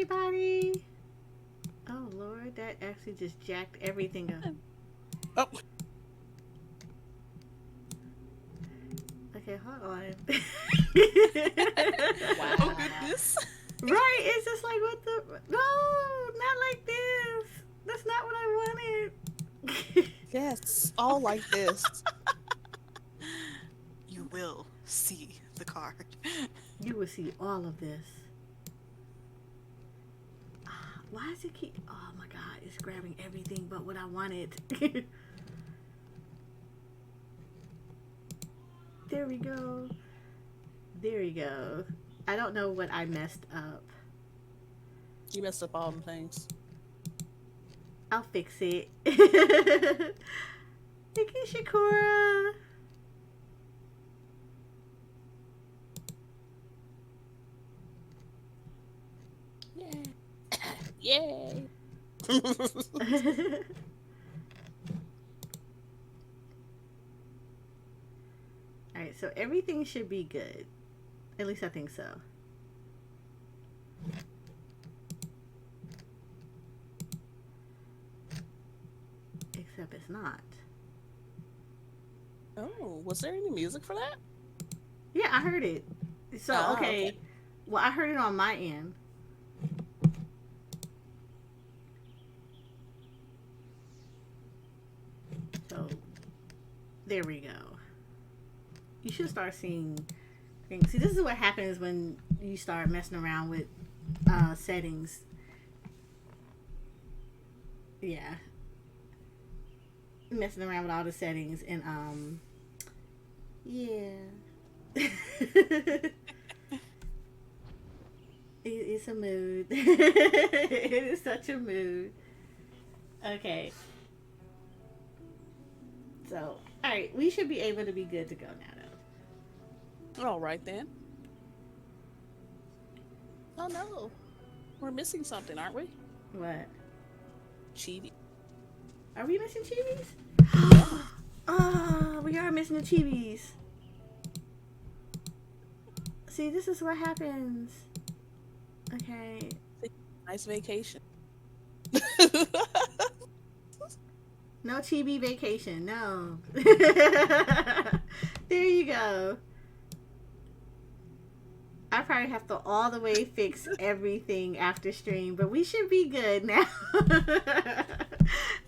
everybody. Oh, Lord, that actually just jacked everything up. Oh. Okay, hold on. Wow. Oh, goodness. Right? It's just like, what the... No, not like this. That's not what I wanted. Yes, all like this. You will see the card. You will see all of this. Why does it keep... Oh, my God. It's grabbing everything but what I wanted. There we go. There we go. I don't know what I messed up. You messed up all the things. I'll fix it. Thank you, Shakura. Yay. Alright, so everything should be good. At least I think so. Except it's not. Oh, was there any music for that? Yeah, I heard it. So, Oh, okay. okay. Well, I heard it on my end. So, there we go. You should start seeing things. See, this is what happens when you start messing around with settings. Yeah. Messing around with all the settings and, yeah. It's a mood. It is such a mood. Okay. So, alright, we should be able to be good to go now, though. All right then. Oh no, we're missing something, aren't we? What? Chibi. Are we missing chibis? Oh, we are missing the chibis. See, this is what happens. Okay. Nice vacation. No chibi vacation. No. There you go. I probably have to all the way fix everything after stream, but we should be good now.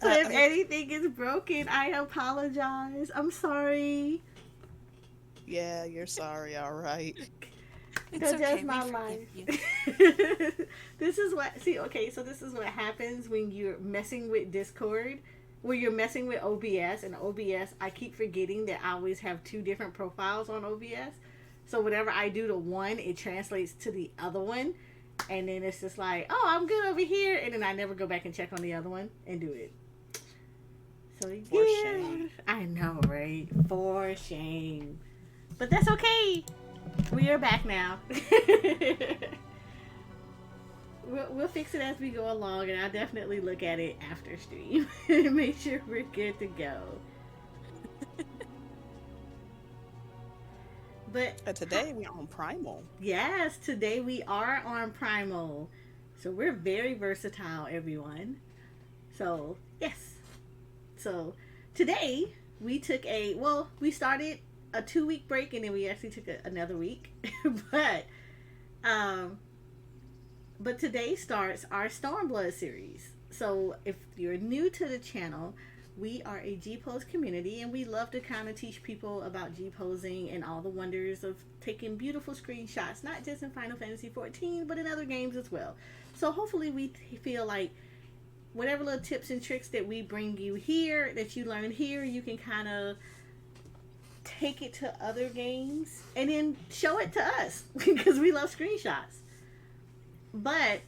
So if anything is broken, I apologize. I'm sorry. Yeah, you're sorry. All right. That's okay, just my we life. forgive you. This is what, see, okay, so this is what happens when you're messing with Discord, where you're messing with OBS, and OBS, I keep forgetting that I always have two different profiles on OBS. So whatever I do to one, it translates to the other one. And then it's just like, oh, I'm good over here. And then I never go back and check on the other one and do it. So, For yeah. shame. I know, right? For shame. But that's okay. We are back now. We'll fix it as we go along. And I'll definitely look at it after stream. And make sure we're good to go. But Today we're on Primal. yes, today we are on Primal. So we're very versatile, everyone. So, yes. So, today we took we started a 2-week break and then we actually took another week. But today starts our Stormblood series. So, if you're new to the channel, we are a GPOSE community and we love to kind of teach people about GPOSing and all the wonders of taking beautiful screenshots, not just in Final Fantasy XIV, but in other games as well. So hopefully we feel like whatever little tips and tricks that we bring you here, that you learn here, you can kind of take it to other games and then show it to us because we love screenshots. But,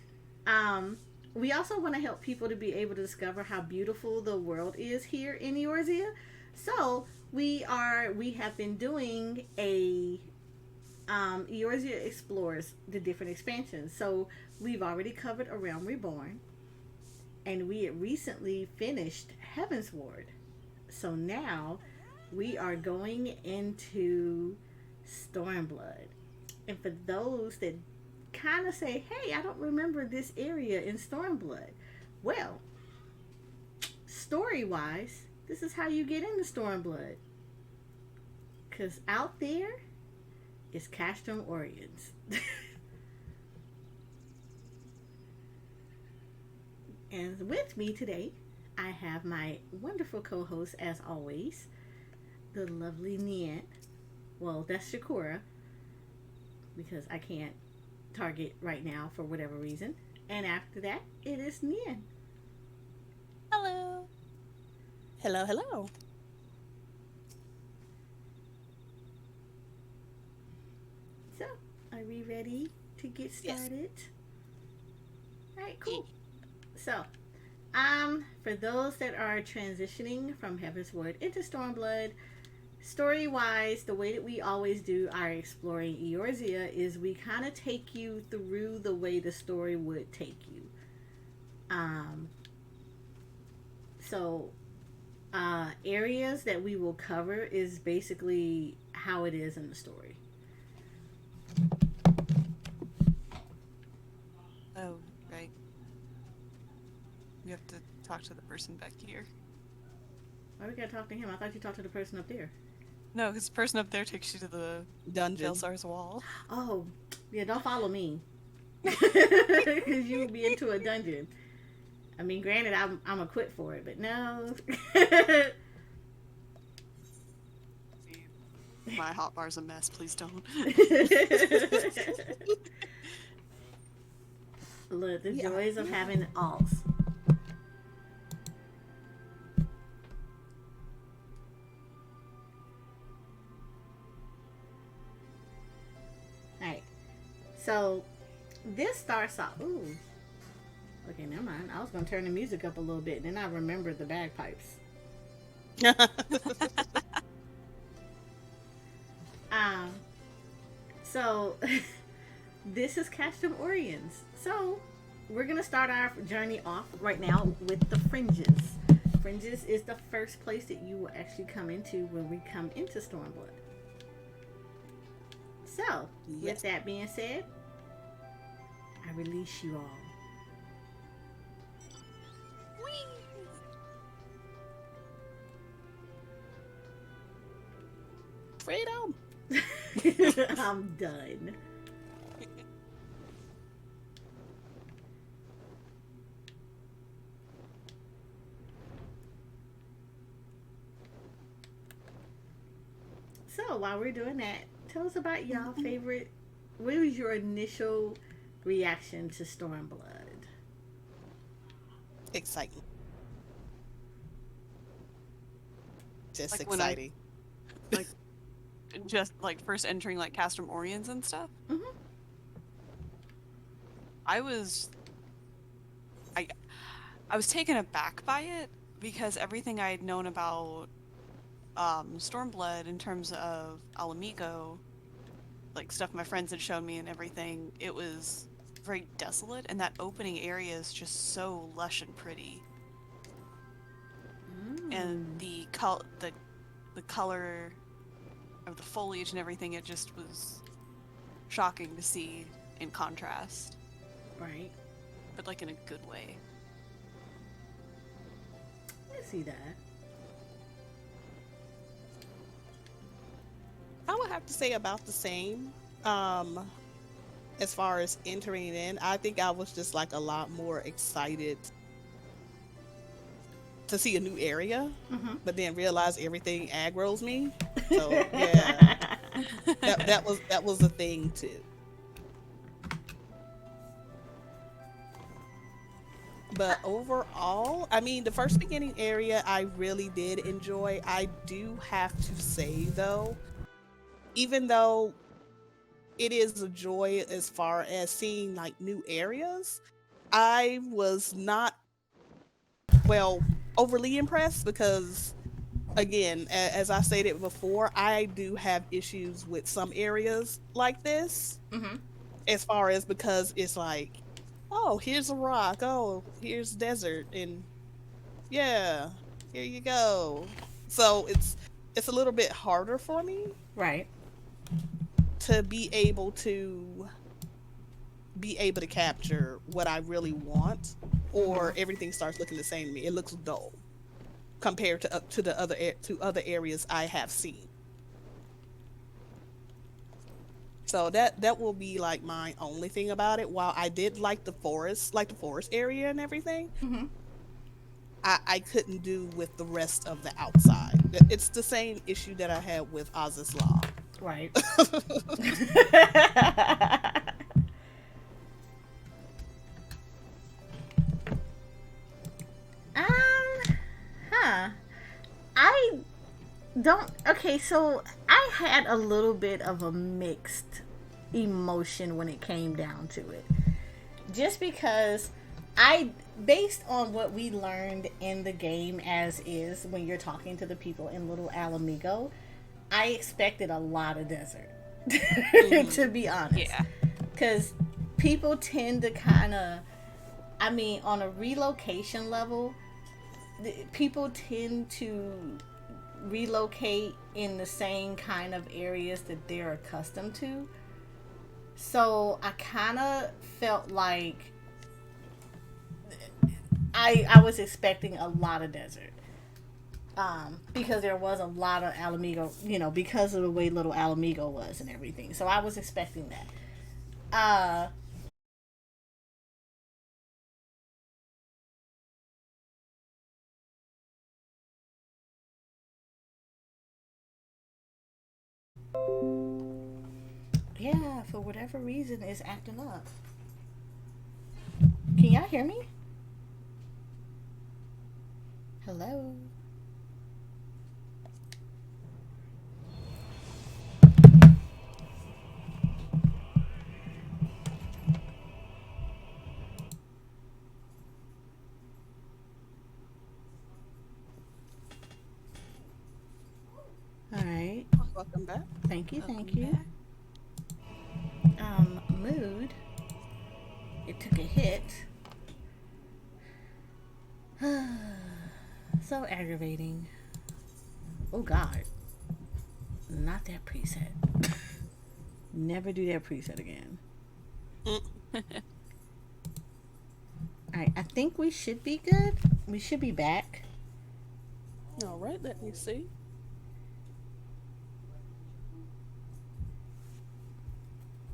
we also want to help people to be able to discover how beautiful the world is here in Eorzea. So we have been doing a Eorzea explores the different expansions. So we've already covered A Realm Reborn, and we had recently finished Heaven's Ward. So now we are going into Stormblood. And for those that kind of say, hey, I don't remember this area in Stormblood. Well, story wise, this is how you get into Stormblood. Because out there is Castrum Oriens. And with me today, I have my wonderful co-host, as always, the lovely Neath. Well, that's Shakura, because I can't target right now for whatever reason. And after that, it is Neath. Hello. Hello, hello. So, are we ready to get started? Yes. All right, cool. So, for those that are transitioning from Heavensward into Stormblood, story-wise, the way that we always do our exploring Eorzea is we kind of take you through the way the story would take you. Areas that we will cover is basically how it is in the story. Oh, right. We have to talk to the person back here. Why we gotta talk to him? I thought you talked to the person up there. No, because the person up there takes you to the Dungeon. Velsar's wall. Oh, yeah, don't follow me. Because you would be into a dungeon. I mean, granted, I'm equipped for it, but no. My hotbar's a mess, please don't. Look, the joys of having alts. Alright. So, this starts off. Ooh. Okay, never mind. I was going to turn the music up a little bit, and then I remembered the bagpipes. So, this is Castrum Oriens. So, we're going to start our journey off right now with the Fringes. Fringes is the first place that you will actually come into when we come into Stormblood. So, with that being said, I release you all. Freedom. I'm done. So while we're doing that, tell us about y'all favorite. What was your initial reaction to Stormblood? Excitement. Just Like when exciting. Just like first entering like Castrum Oriens and stuff. Mm-hmm. I was taken aback by it because everything I had known about Stormblood in terms of Alamigo, like stuff my friends had shown me and everything, it was very desolate, and that opening area is just so lush and pretty. And the color of the foliage and everything, it just was shocking to see in contrast. Right. But like in a good way. I see that. I would have to say about the same. As far as entering in, I think I was just like a lot more excited to see a new area, but then realize everything aggroes me. So yeah, that was a thing too. But overall, I mean, the first beginning area I really did enjoy. I do have to say though, even though it is a joy as far as seeing like new areas, I was not overly impressed because, again, as I stated before, I do have issues with some areas like this. As far as, because it's like, oh, here's a rock, oh, here's desert, and yeah, here you go. So it's a little bit harder for me, Right. to be able to be able to capture what I really want, or everything starts looking the same to me. It looks dull compared to the other areas I have seen. So that will be like my only thing about it. While I did like the forest area and everything, Mm-hmm. I couldn't do with the rest of the outside. It's the same issue that I had with Oz's Law. Right. Huh. I don't. Okay, so I had a little bit of a mixed emotion when it came down to it. Just because based on what we learned in the game as is, when you're talking to the people in Little Alamigo, I expected a lot of desert, to be honest. Yeah. Because people tend to kind of, I mean, on a relocation level, people tend to relocate in the same kind of areas that they're accustomed to. So I kind of felt like I was expecting a lot of desert. Because there was a lot of Alamigo, because of the way Little Alamigo was and everything. So I was expecting that. Yeah, for whatever reason, it's acting up. Can y'all hear me? Hello? All right. Welcome back. Thank you. Welcome Thank you. back. Mood. It took a hit. So aggravating. Oh God. Not that preset. Never do that preset again. Alright, I think we should be good. We should be back. All right, let me see.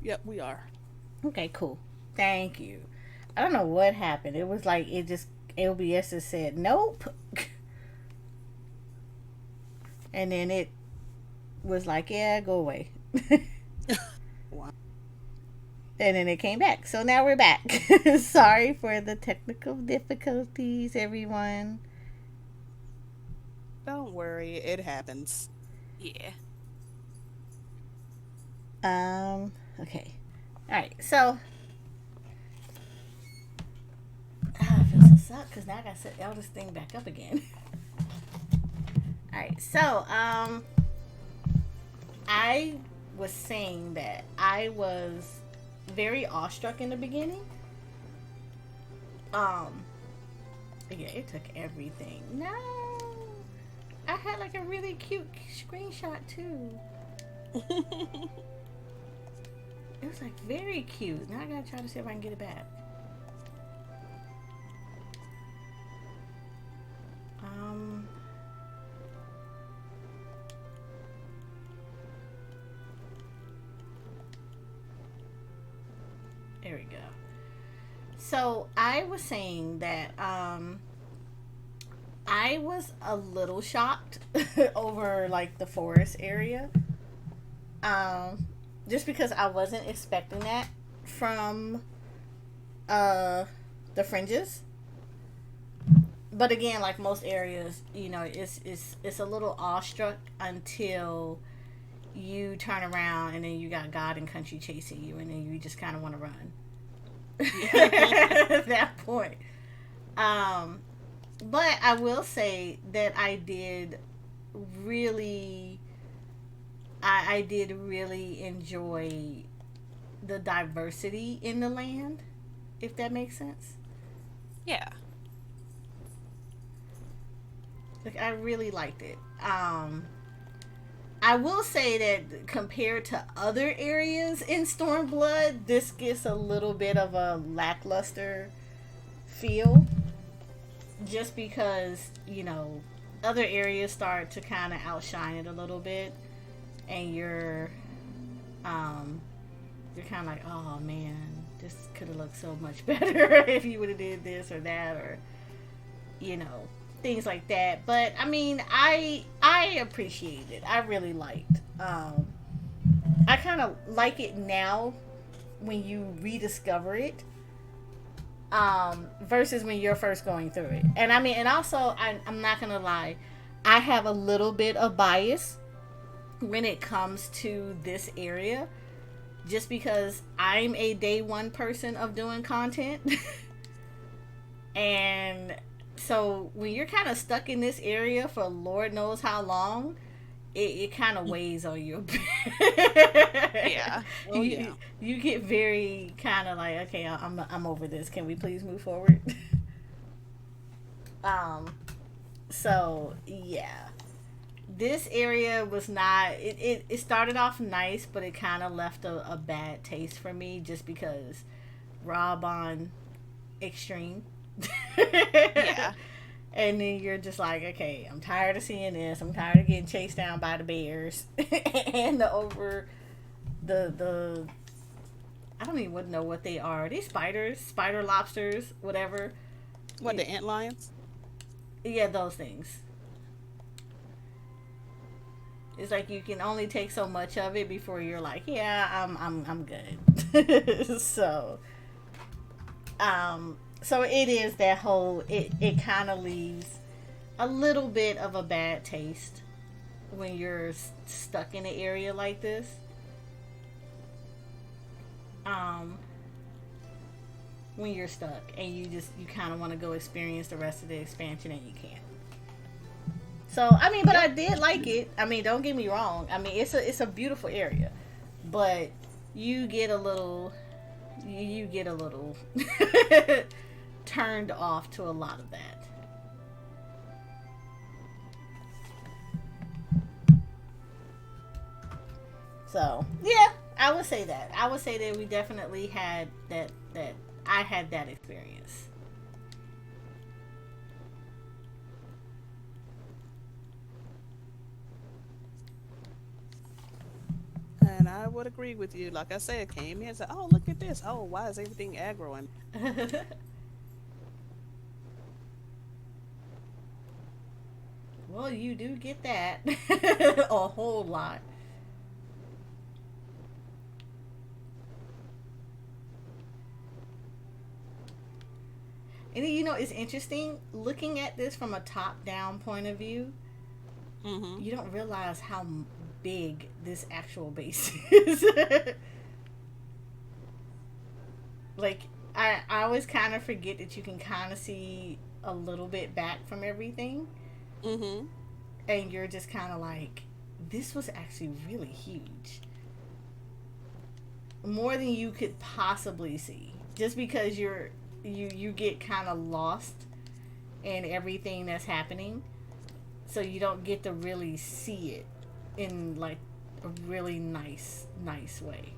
Yep, we are. Okay, cool. Thank you. I don't know what happened. It was like OBS just said nope. And then it was like, yeah, go away. Wow. And then it came back. So now we're back. Sorry for the technical difficulties, everyone. Don't worry, it happens. Yeah. Okay. Alright, so I feel so sucked because now I gotta set all this thing back up again. Alright, so I was saying that I was very awestruck in the beginning. Yeah, it took everything. No, I had like a really cute screenshot too. It was like very cute. Now I gotta try to see if I can get it back. There we go. So I was saying that I was a little shocked over like the forest area. Just because I wasn't expecting that from the Fringes. But again, like most areas, it's a little awestruck until you turn around and then you got God and country chasing you, and then you just kind of want to run. At that point. But I will say that I did really enjoy the diversity in the land, if that makes sense. Yeah. Like, I really liked it. I will say that compared to other areas in Stormblood, this gets a little bit of a lackluster feel. Just because, other areas start to kind of outshine it a little bit. And you're kind of like, oh man, this could have looked so much better if you would have did this or that, or, things like that. But I mean, I appreciate it. I really liked. I kind of like it now when you rediscover it, versus when you're first going through it. And I mean, and also, I'm not gonna lie, I have a little bit of bias when it comes to this area, just because I'm a day one person of doing content. And so when you're kind of stuck in this area for Lord knows how long, it kind of weighs on you a bit. Yeah. Oh, yeah. You get very kind of like, okay, I'm over this. Can we please move forward? So yeah, this area was not. It started off nice, but it kind of left a bad taste for me, just because Rob on extreme. Yeah. And then you're just like, okay, I'm tired of seeing this. I'm tired of getting chased down by the bears and the I don't even know what they are. Are they spiders, spider lobsters, whatever? What, the antlions? Yeah, those things. It's like you can only take so much of it before you're like, yeah, I'm good. So it is that whole, it kind of leaves a little bit of a bad taste when you're stuck in an area like this. When you're stuck and you kind of want to go experience the rest of the expansion and you can't. So, I mean, but I did like it. I mean, don't get me wrong. I mean, it's a beautiful area, but you get a little turned off to a lot of that. So, yeah, I would say that. I would say that we definitely had that I had that experience. And I would agree with you. Like I said, came in and said, oh, look at this. Oh, why is everything aggro? And Well, you do get that a whole lot. And it's interesting looking at this from a top-down point of view. mm-hmm. You don't realize how big this actual base is. Like, I always kind of forget that you can kind of see a little bit back from everything. Mm-hmm. And you're just kind of like, this was actually really huge. More than you could possibly see. Just because you get kind of lost in everything that's happening. So you don't get to really see it in like a really nice way.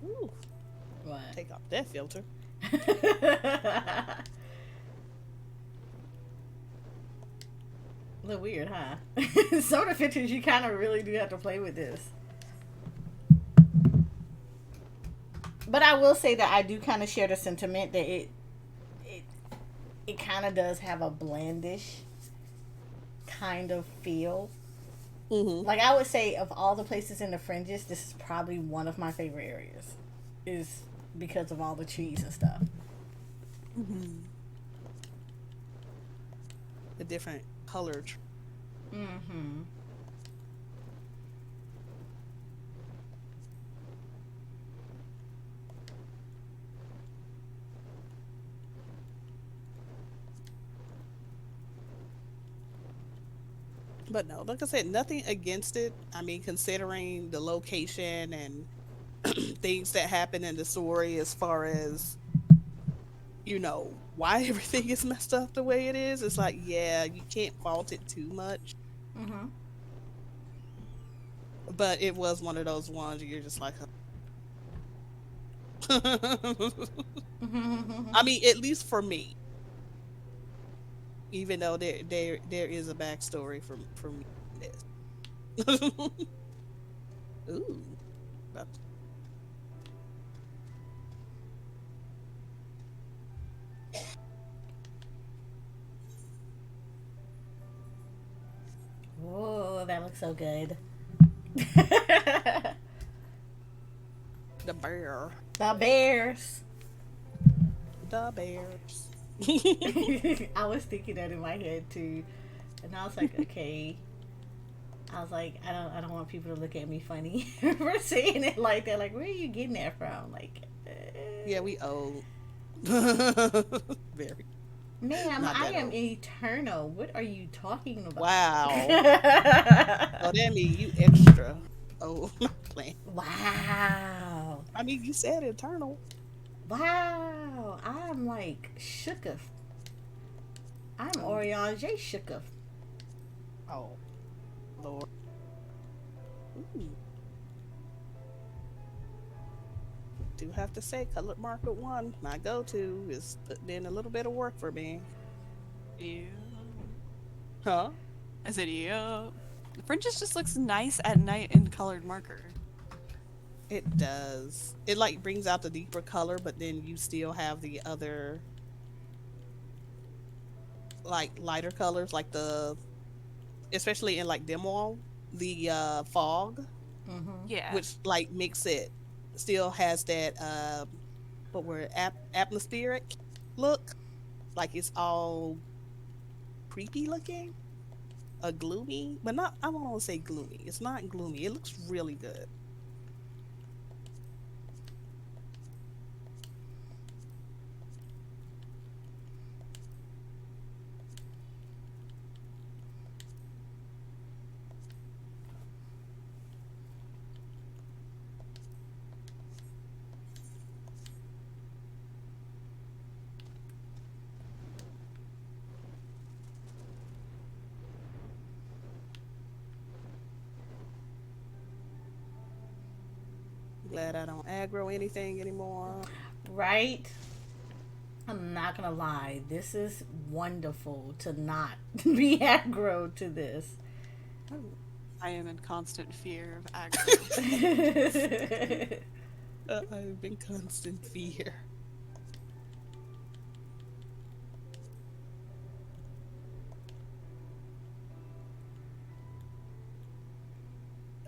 Ooh, What? take off that filter. A little weird, huh? Some of the pictures you kind of really do have to play with this. But I will say that I do kind of share the sentiment that it kind of does have a blendish kind of feel. Like, I would say of all the places in the Fringes, this is probably one of my favorite areas. Is because of all the trees and stuff. The different color. But no, like I said, nothing against it. I mean, considering the location and things that happen in the story as far as, why everything is messed up the way it is, it's like, yeah, you can't fault it too much. But it was one of those ones you're just like, I mean, at least for me. Even though there is a backstory for me in this. Ooh. Oh, that looks so good. The bear. The bears. The bears. I was thinking that in my head too, and I was like, okay. I was like, I don't want people to look at me funny for saying it like that. Like, where are you getting that from? Like, yeah, we old. Very. Ma'am, I am eternal. What are you talking about? Wow. Oh, that means you extra. Oh, playing. Wow. I mean, you said eternal. Wow. I'm like shooketh. I'm Eorzea shooketh. Oh, Lord. Ooh. Do have to say, Colored Market 1, my go-to, is putting in a little bit of work for me. Yeah. Huh? I said, yeah. Fringes just looks nice at night in colored marker. It does. It like brings out the deeper color, but then you still have the other like lighter colors, like especially in like Dimwall, the fog, Yeah. which like makes it still has that atmospheric look, like it's all creepy looking, gloomy, but not. I don't want to say gloomy. It's not gloomy. It looks really good. Glad I don't aggro anything anymore. Right? I'm not gonna lie. This is wonderful to not be aggro to this. I am in constant fear of aggro. I've been constant fear.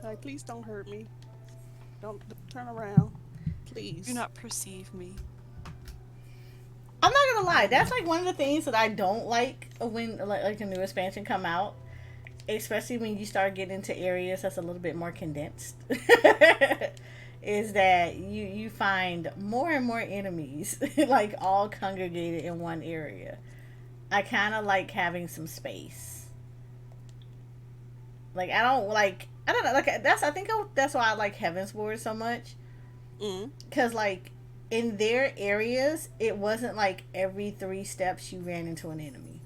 Like, please don't hurt me. Don't turn around, please. Do not perceive me. I'm not gonna lie. That's like one of the things that I don't like when like a new expansion come out, especially when you start getting into areas that's a little bit more condensed. Is that you find more and more enemies like all congregated in one area. I kind of like having some space. Like I don't know. Like that's why I like Heavensward so much. Because like in their areas, it wasn't like every 3 steps you ran into an enemy.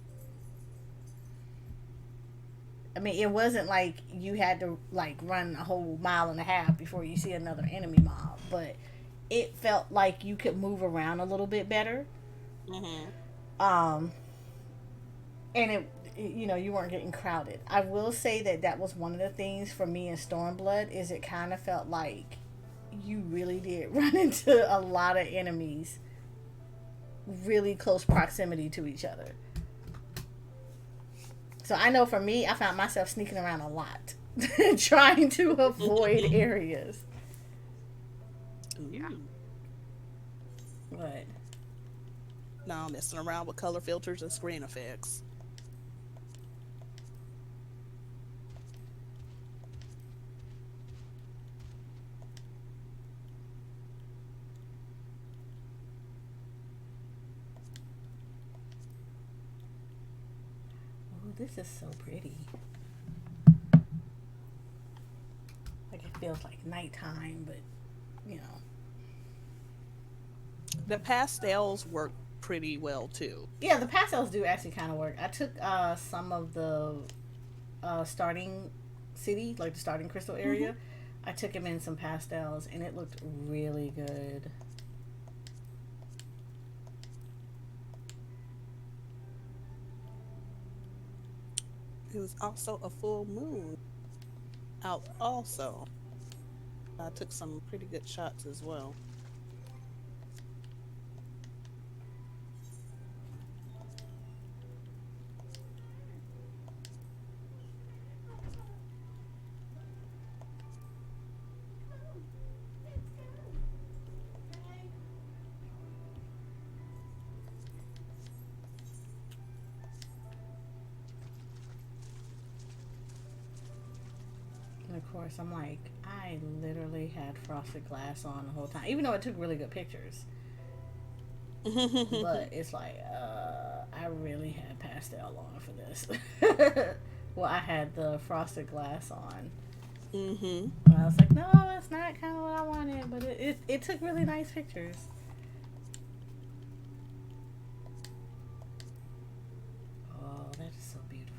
I mean, it wasn't like you had to like run a whole mile and a half before you see another enemy mob, but it felt like you could move around a little bit better. And it you weren't getting crowded. I will say that was one of the things for me in Stormblood is it kind of felt like you really did run into a lot of enemies really close proximity to each other. So I know for me, I found myself sneaking around a lot trying to avoid areas. Yeah. But now I'm messing around with color filters and screen effects. oh, this is so pretty. Like it feels like nighttime, but you know. The pastels work pretty well too. Yeah, the pastels do actually kind of work. I took some of the starting city, like the starting crystal area. I took them in some pastels, and it looked really good. It was also a full moon out also. I took some pretty good shots as well. And of course, I'm like, I literally had frosted glass on the whole time, even though it took really good pictures. But it's like, I really had pastel on for this. Well, I had the frosted glass on. And I was like, no, it's not kind of what I wanted, but it took really nice pictures. Oh, that is so beautiful.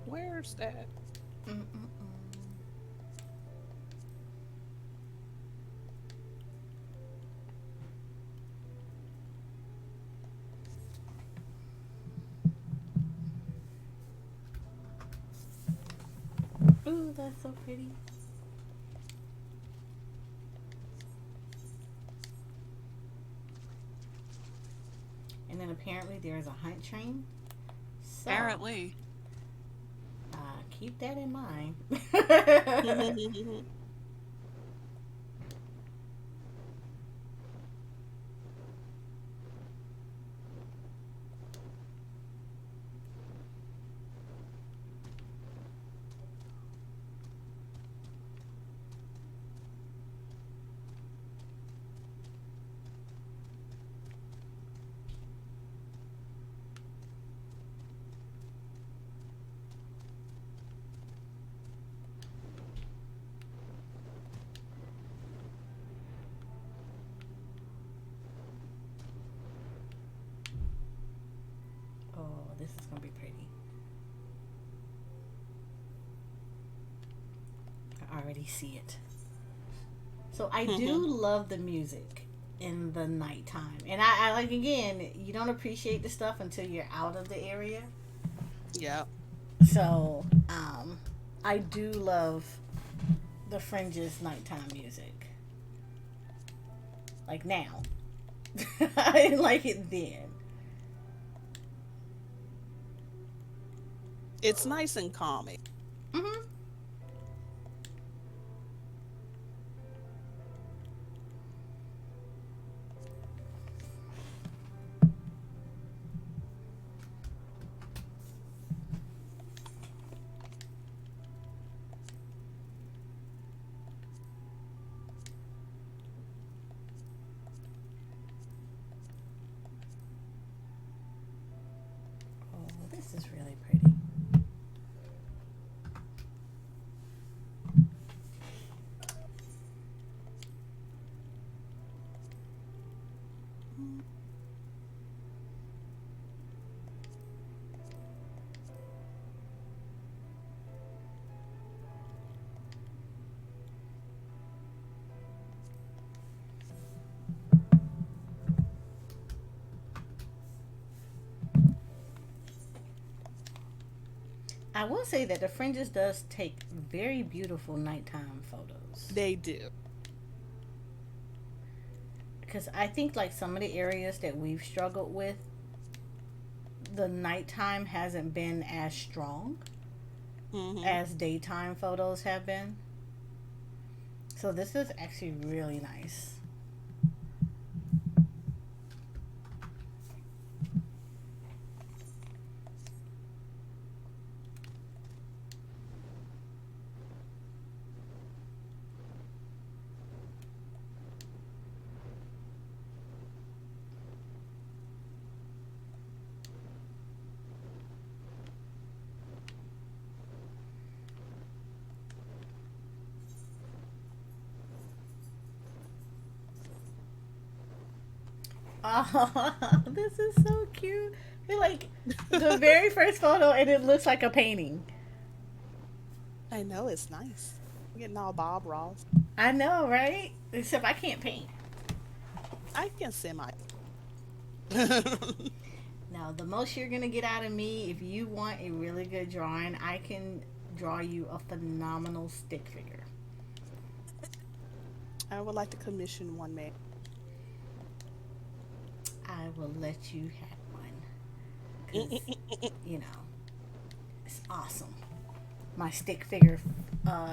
Where's that? Mm-mm-mm. Ooh, that's so pretty. And then apparently there's a hunt train. So, Apparently. keep that in mind. Oh, this is gonna be pretty. I already see it. So I do love the music in the nighttime, and I like, again, you don't appreciate the stuff until you're out of the area. Yeah. So I do love the Fringes nighttime music. Like now, I didn't like it then. It's nice and calming. Mm-hmm. Oh, this is really pretty. I already see it. I will say that the Fringes does take very beautiful nighttime photos. They do. Because I think like some of the areas that we've struggled with, the nighttime hasn't been as strong as daytime photos have been. So this is actually really nice. Oh, this is so cute. You're like the very first photo, and it looks like a painting. I know, it's nice. I'm getting all Bob Ross. I know, right? Except I can't paint. I can semi. Now, the most you're gonna get out of me, if you want a really good drawing, I can draw you a phenomenal stick figure. I would like to commission one, man. I will let you have one. 'Cause, you know, it's awesome. My stick figure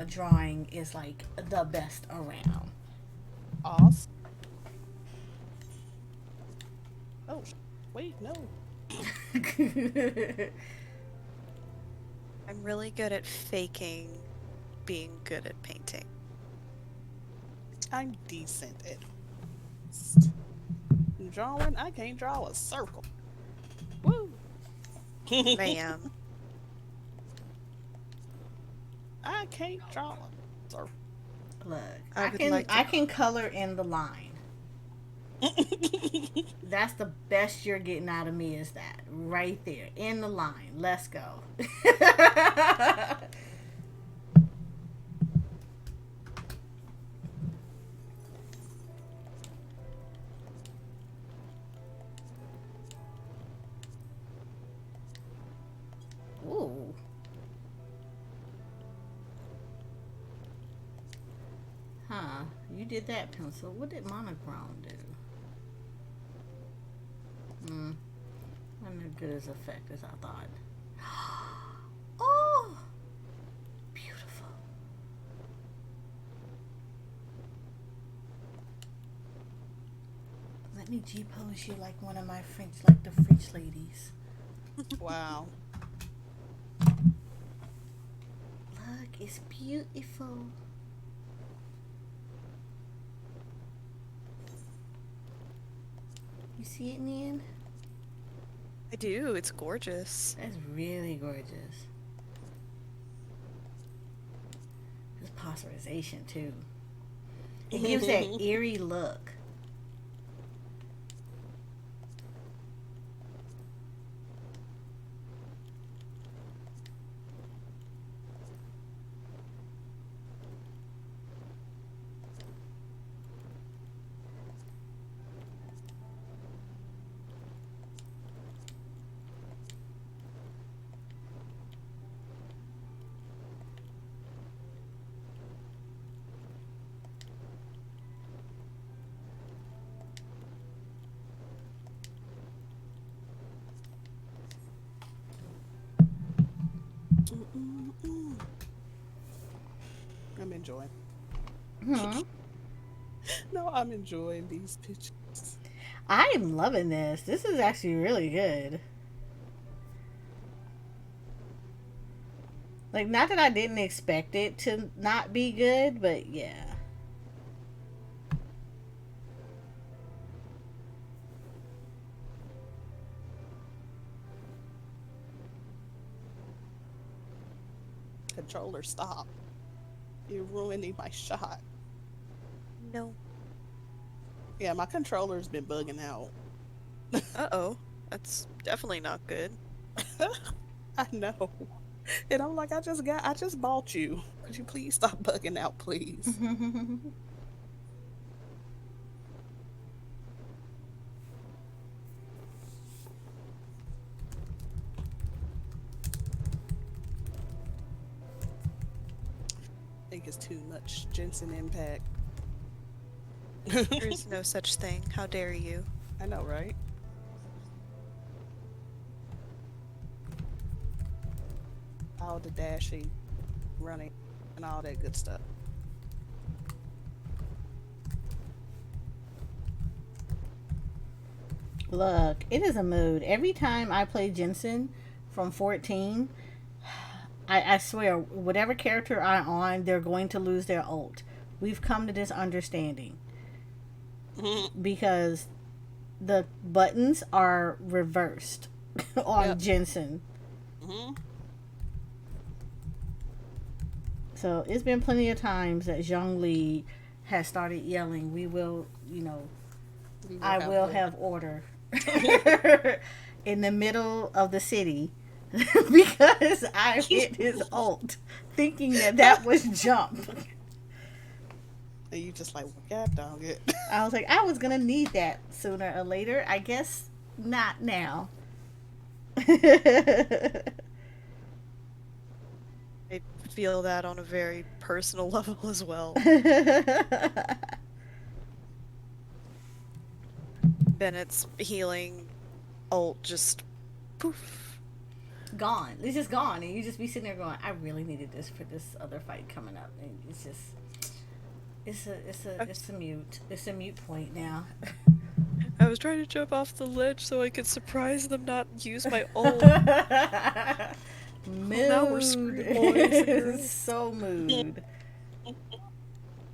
drawing is like the best around. Awesome. Oh, wait, no. I'm really good at faking being good at painting. I'm decent at drawing. I can't draw a circle. Woo! Ma'am. I can't draw a circle. Look, I I would can like to- I can color in the line. That's the best you're getting out of me is that right there in the line. Let's go. Ooh. Huh. You did that pencil. What did monochrome do? Not as good as effect as I thought. Oh! Beautiful. Let me G-pose you like one of my French, like the French ladies. Wow. Look, it's beautiful. You see it, Neath? I do. It's gorgeous. That's really gorgeous. This posterization too. It gives that eerie look. I'm enjoying. Hmm. No, I'm enjoying these pictures. I am loving this. This is actually really good. Like, not that I didn't expect it to not be good, but yeah. Controller, stop. You're ruining my shot. No. Yeah, my controller's been bugging out. Uh-oh. That's definitely not good. I know. And I'm like, I just bought you. Could you please stop bugging out, please? think it's too much Jensen impact. There is no such thing. How dare you? I know, right? All the dashing, running, and all that good stuff. Look, it is a mood. Every time I play Jensen from 14, I swear, whatever character I'm on, they're going to lose their ult. We've come to this understanding. Because the buttons are reversed on Jensen. So it's been plenty of times that Zhongli has started yelling, we will, I will have order. In the middle of the city. Because I hit his ult, thinking that was jump. And you just like, God dog it. I was like, I was gonna need that sooner or later. I guess not now. I feel that on a very personal level as well. Bennett's healing ult just poof. Gone. It's just gone, and you just be sitting there going, I really needed this for this other fight coming up. And it's just, it's a mute point now. I was trying to jump off the ledge so I could surprise them, not use my ult. Mood. Now we're screwed, boys. So mood.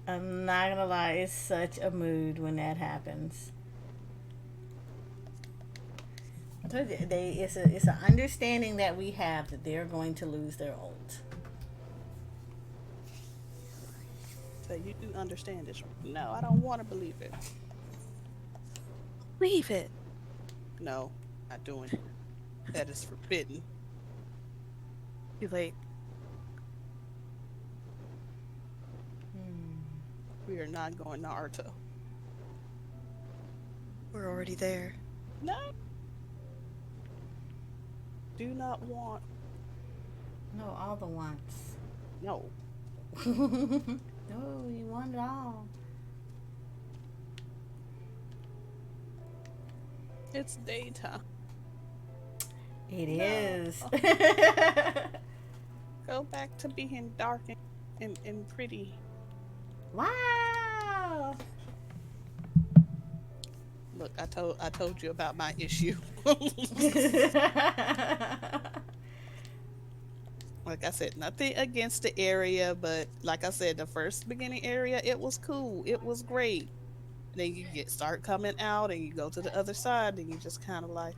I'm not gonna lie, it's such a mood when that happens. It's an understanding that we have that they're going to lose their ult. So you do understand this? No, I don't want to believe it. Leave it. No, not doing it. That is forbidden. Too late. We are not going to Arto. We're already there. No. Do not want. No, all the wants. No. No, you want it all. It's daytime. It is. Go back to being dark and pretty. Wow. Look, I told you about my issue. Like I said, nothing against the area, but like I said, the first beginning area, it was cool. It was great. Then you start coming out and you go to the other side and you just kind of like,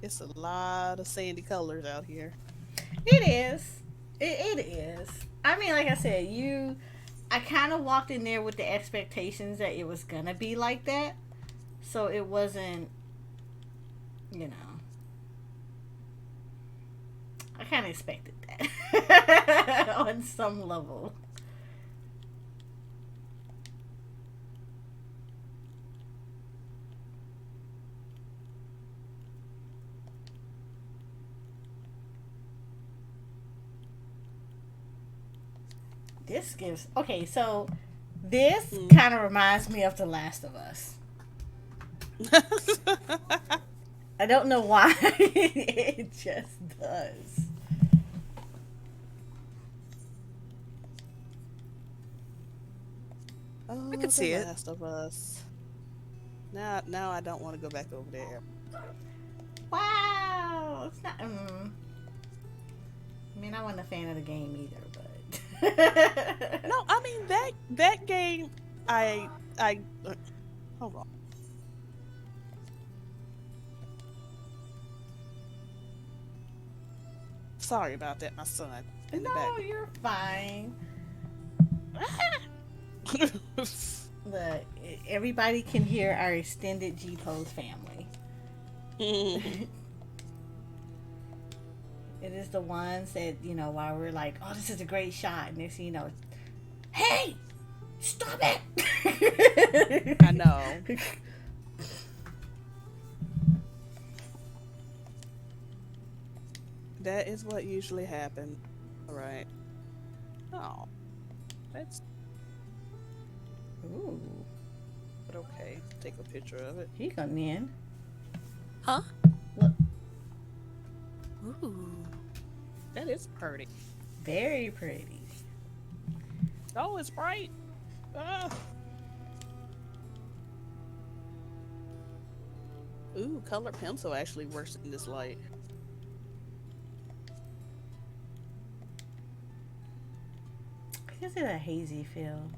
it's a lot of sandy colors out here. It is. It is. I mean, like I said, I kind of walked in there with the expectations that it was gonna be like that. So it wasn't, I kind of expected that on some level. This gives... Okay, so this kind of reminds me of The Last of Us. I don't know why. It just does. Oh, I could see The it. Last of Us. Now I don't want to go back over there. Wow. It's not... I mean, I wasn't a fan of the game either, but... No, I mean that game. I hold on. Sorry about that, my son. In the No, you're fine. back. Look, everybody can hear our extended GPOSE family. It is the ones that, while we're like, oh, this is a great shot. And next thing you know, hey, stop it. I know. That is what usually happens. All right. Oh, that's Ooh, but okay. Take a picture of it. here you go, Nin. Huh? Look, Ooh. That is pretty. very pretty. Oh, it's bright. Ah. Ooh, color pencil actually works in this light. Gives it a hazy feel.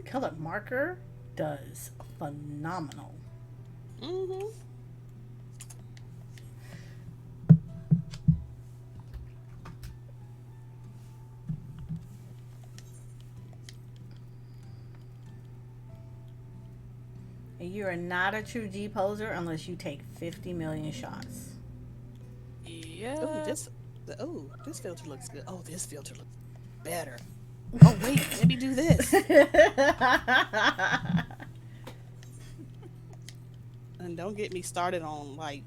Colored marker does phenomenal. Mm-hmm. And you are not a true G poser unless you take 50 million shots. Yeah. Oh, this filter looks good. Oh, this filter looks better. Oh wait, let me do this. And don't get me started on like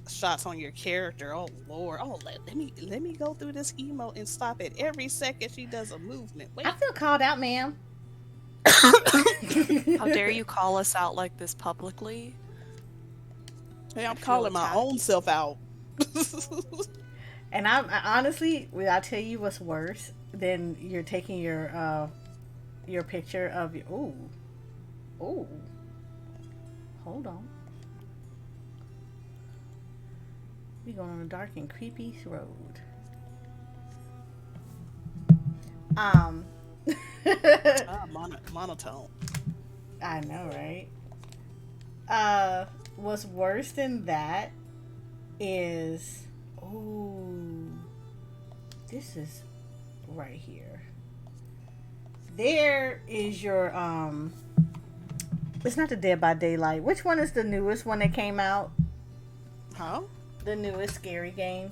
shots on your character. Oh lord. Oh let me go through this emote and stop it every second she does a movement. Wait. I feel called out, ma'am. How dare you call us out like this publicly? Hey, I'm I feel calling my attacked. own self out. And I honestly, will I tell you what's worse than you're taking your picture of your ooh. Hold on. We going on a dark and creepy road. Monotone. I know, right? What's worse than that is, this is right here. There is your, it's not the Dead by Daylight. Which one is the newest one that came out? Huh? The newest scary game.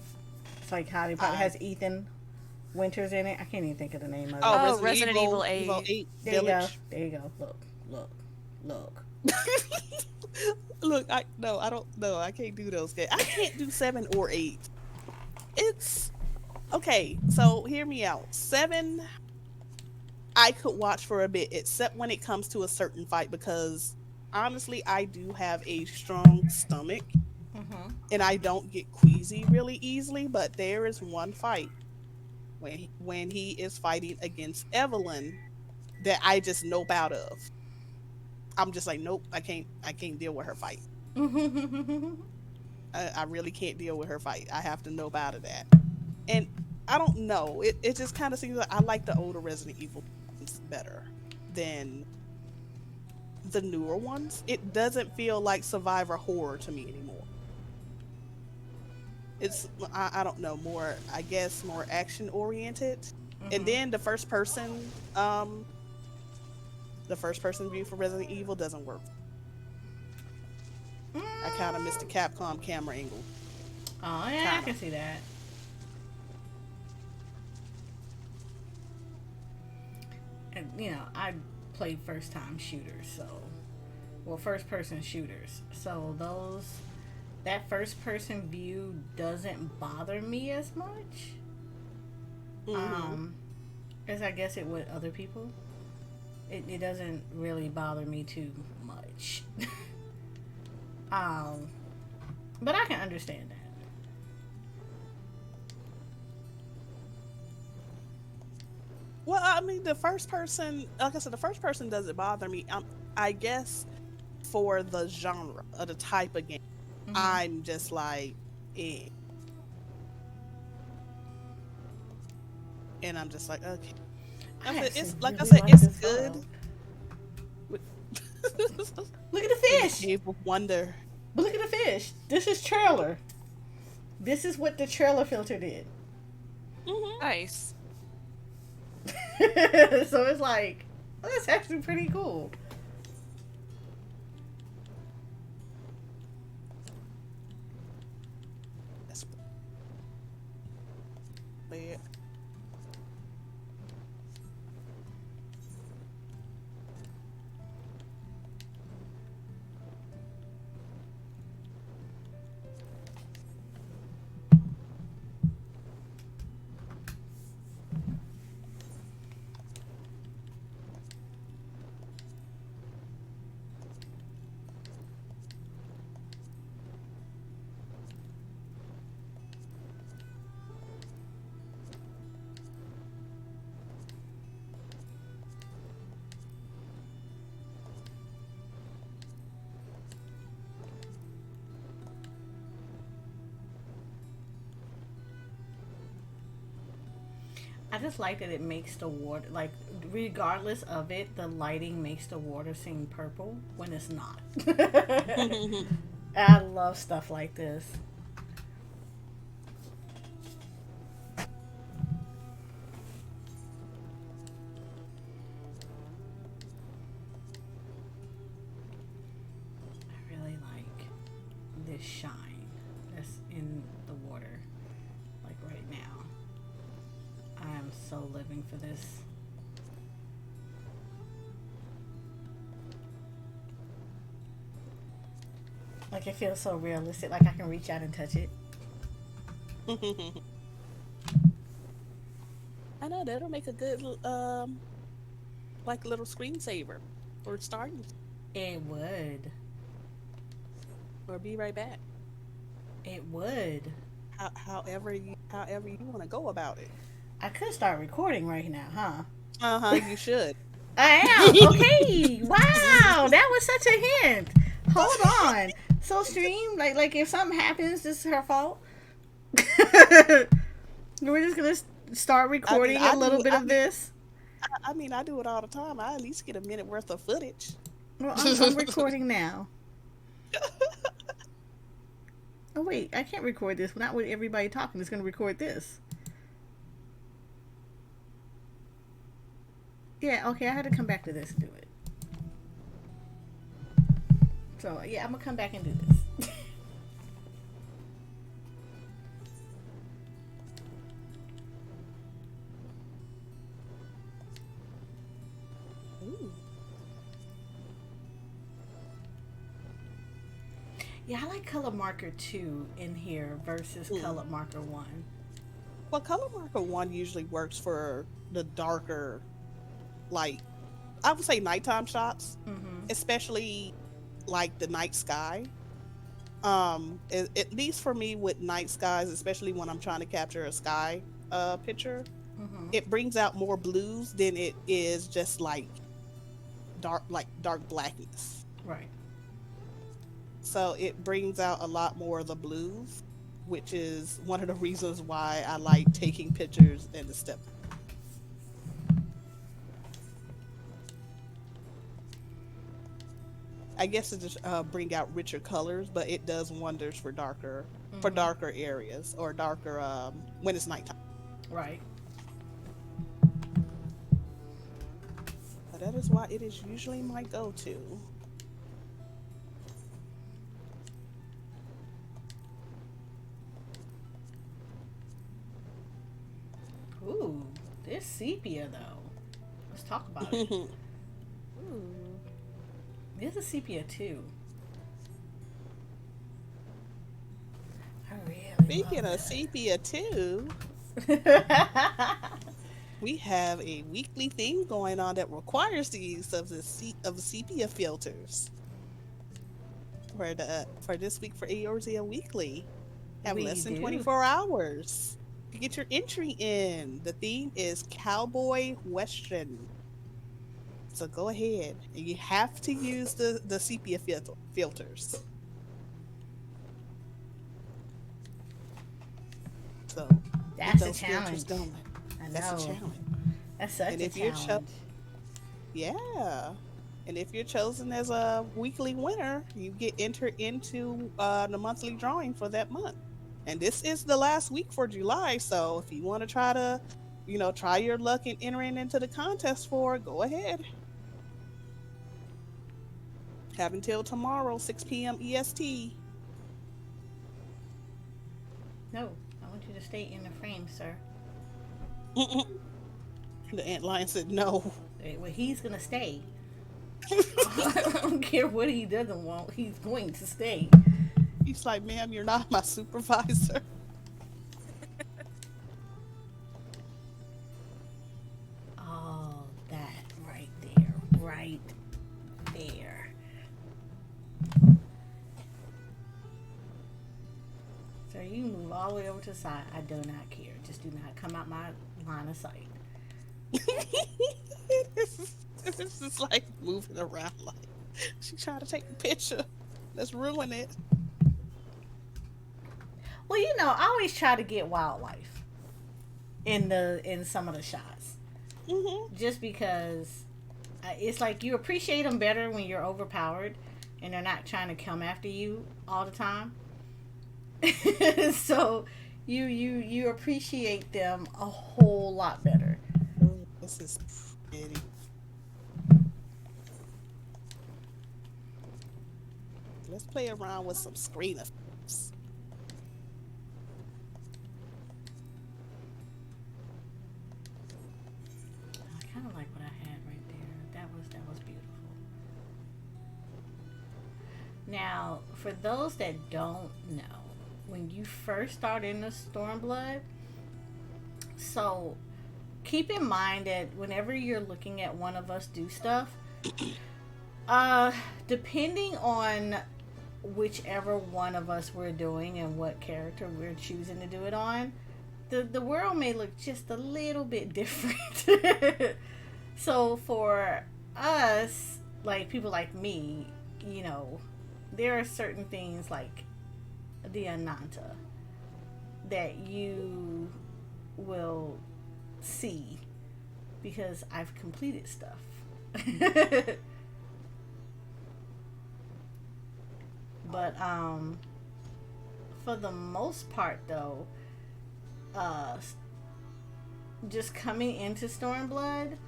It's like how it probably has Ethan Winters in it. I can't even think of the name of it. Oh, Resident Evil 8. There you go. Village. There you go. Look. Look, I don't know. I can't do those games. I can't do 7 or 8. It's okay. So hear me out. 7, I could watch for a bit, except when it comes to a certain fight, because honestly, I do have a strong stomach, and I don't get queasy really easily. But there is one fight when he is fighting against Evelyn that I just nope out of. I'm just like, nope, I can't deal with her fight. I really can't deal with her fight. I have to nope out of that. And I don't know. It just kind of seems like I like the older Resident Evil ones better than the newer ones. It doesn't feel like survivor horror to me anymore. It's, I don't know, more, I guess, more action oriented. And then the first person view for Resident Evil doesn't work. I kind of missed the Capcom camera angle. Oh yeah, I can see that. And I played first time shooters, first person shooters. So that first person view doesn't bother me as much. As I guess it would other people. It doesn't really bother me too much. But I can understand that. Well, I mean, the first person, like I said, the first person doesn't bother me. I guess for the genre of the type of game, I'm just like, eh. And I'm just like, okay. It's like I said, it's good. Look at the fish. Cave of Wonder. But look at the fish. This is trailer. This is what the trailer filter did. Nice. So it's like, that's actually pretty cool. That's weird. I just like that it makes the water, like, regardless of it, the lighting makes the water seem purple when it's not. I love stuff like this. I really like this shine that's in the water, like right now. I am so living for this. Like, it feels so realistic, like I can reach out and touch it. I know that'll make a good like little screensaver or starting. It would. Or be right back. It would. However you want to go about it. I could start recording right now, huh? You should. I am. Okay. Wow, that was such a hint. Hold on. So stream, like if something happens, this is her fault. We're just gonna start recording a little bit of this. I mean, I do it all the time. I at least get a minute worth of footage. Well, I'm recording now. Oh wait, I can't record this. Not with everybody talking. It's gonna record this. Yeah, okay, I had to come back to this and do it. So, yeah, I'm gonna come back and do this. Ooh. Yeah, I like color marker 2 in here versus color marker 1. Well, color marker 1 usually works for the darker, like, I would say nighttime shots, especially like the night sky. At least for me with night skies, especially when I'm trying to capture a sky picture, it brings out more blues than it is just like dark blackness. Right. So it brings out a lot more of the blues, which is one of the reasons why I like taking pictures in the step. I guess it just bring out richer colors, but it does wonders for darker areas or darker when it's nighttime. Right. But that is why it is usually my go-to. Ooh, this sepia though. Let's talk about it. Ooh. This is sepia too. I really Speaking of sepia too, we have a weekly thing going on that requires the use of the sepia filters. For this week for Eorzea Weekly, have less than 24 hours to get your entry in. The theme is Cowboy Western. So go ahead, and you have to use the sepia filters. So that's a challenge. That's a challenge. That's such a challenge. Yeah. And if you're chosen as a weekly winner, you get entered into the monthly drawing for that month. And this is the last week for July, so if you want to try your luck in entering into the contest go ahead. Have until tomorrow, 6 p.m. EST. No, I want you to stay in the frame, sir. The antlion said no. Well, he's gonna stay. I don't care what he doesn't want. He's going to stay. He's like, ma'am, you're not my supervisor. Oh, that right there. Right there. So you move all the way over to the side. I do not care. Just do not come out my line of sight. This is like moving around like she's trying to take a picture. Let's ruin it. Well, I always try to get wildlife in some of the shots. Just because it's like you appreciate them better when you're overpowered and they're not trying to come after you all the time. So you appreciate them a whole lot better. This is pretty. Let's play around with some screen effects. I kind of like what I had right there. That was beautiful. Now, for those that don't know, when you first start in the Stormblood, so keep in mind that whenever you're looking at one of us do stuff, depending on whichever one of us we're doing and what character we're choosing to do it on, the world may look just a little bit different. So for us, like people like me, you know, there are certain things like the Ananta that you will see because I've completed stuff. But for the most part though, just coming into Stormblood,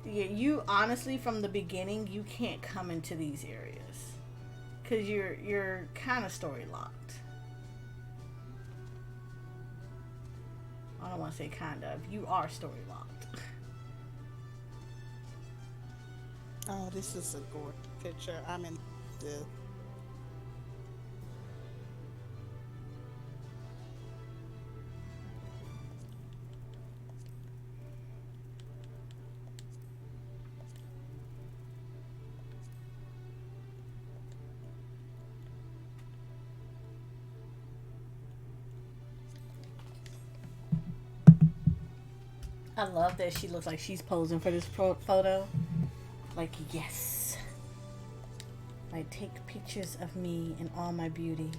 you honestly from the beginning you can't come into these areas because you're kind of story locked. I don't want to say kind of. You are story locked. Oh, this is a gorgeous picture. I'm in the. I love that she looks like she's posing for this photo. Like, yes. Like, take pictures of me in all my beauty.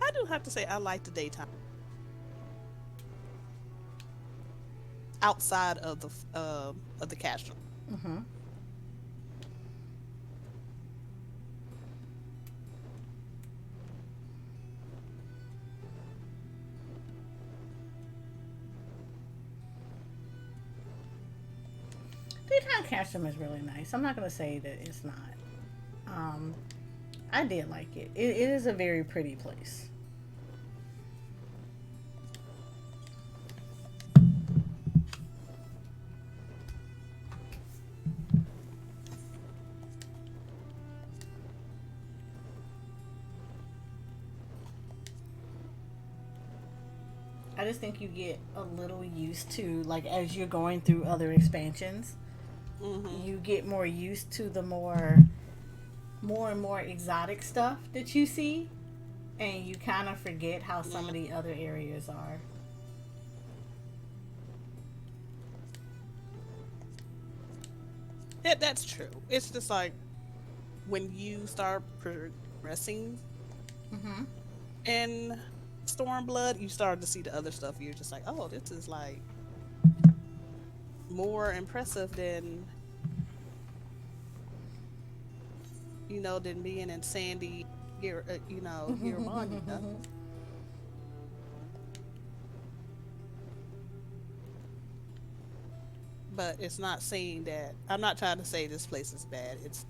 I do have to say I like the daytime. Outside of the castro. Mm-hmm. Daytime castrum is really nice. I'm not gonna say that it's not. I did like it. It is a very pretty place. I just think you get a little used to, like, as you're going through other expansions, you get more used to the more and more exotic stuff that you see, and you kind of forget how some of the other areas are. Yeah, that's true. It's just like when you start progressing in Stormblood, you start to see the other stuff. You're just like, oh, this is like more impressive than, you know, than being in Sandy, here, you know, here on, you know. But it's not saying that. I'm not trying to say this place is bad. It's.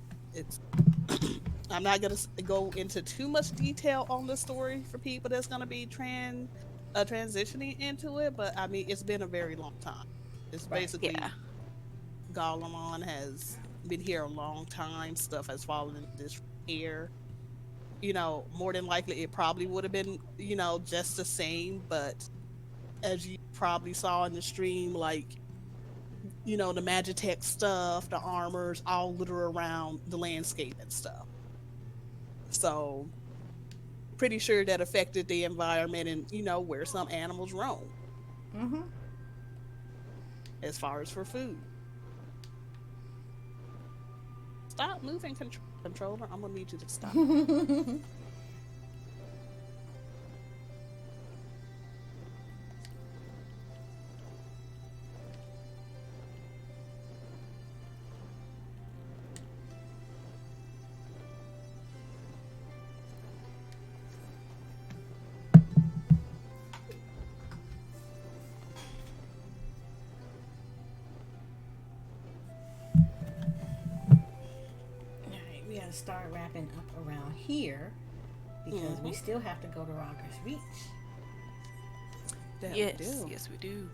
I'm not gonna go into too much detail on the story for people that's gonna be transitioning into it. But I mean, it's been a very long time. It's basically Garlemald has been here a long time. Stuff has fallen into this air. More than likely it probably would have been, just the same. But as you probably saw in the stream, like, the Magitech stuff, the armors, all litter around the landscape and stuff. So, pretty sure that affected the environment and, where some animals roam. Mm-hmm. As far as for food. Stop moving, controller. I'm gonna need you to stop. Alright, we gotta start wrapping up around here because we still have to go to Rhalger's Reach. That Yes, we do. yes, we do.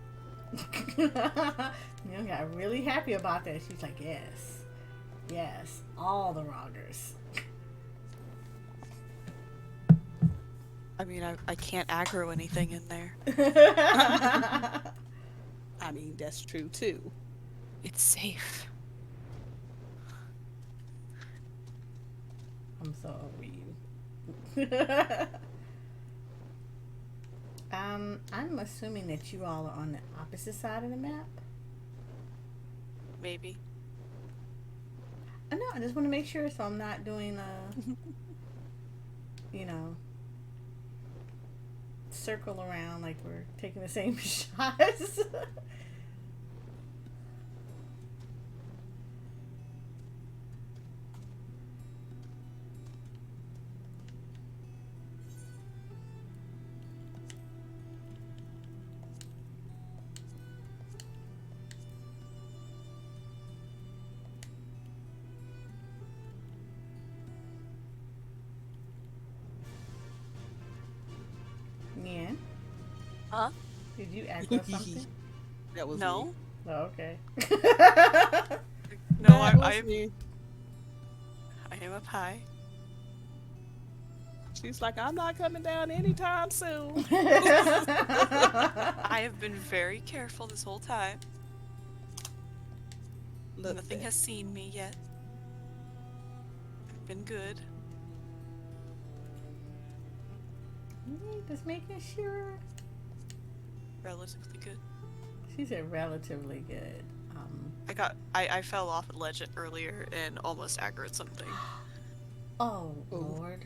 Neil got really happy about that. She's like, yes, all the Rhalgers. I mean, I can't aggro anything in there. I mean, that's true too. It's safe. I'm so over you. I'm assuming that you all are on the opposite side of the map. Maybe. I know, I just want to make sure so I'm not doing circle around like we're taking the same shots. Yeah. Huh? Did you aggro something? That was No. me. Oh, okay. No, That was I me. am up high. She's like, I'm not coming down anytime soon. I have been very careful this whole time. Look Nothing there. has seen me yet. I've been good. Just making sure. Relatively good. She said relatively good. I fell off a ledge earlier and almost aggroed something. Oh, Ooh. Lord.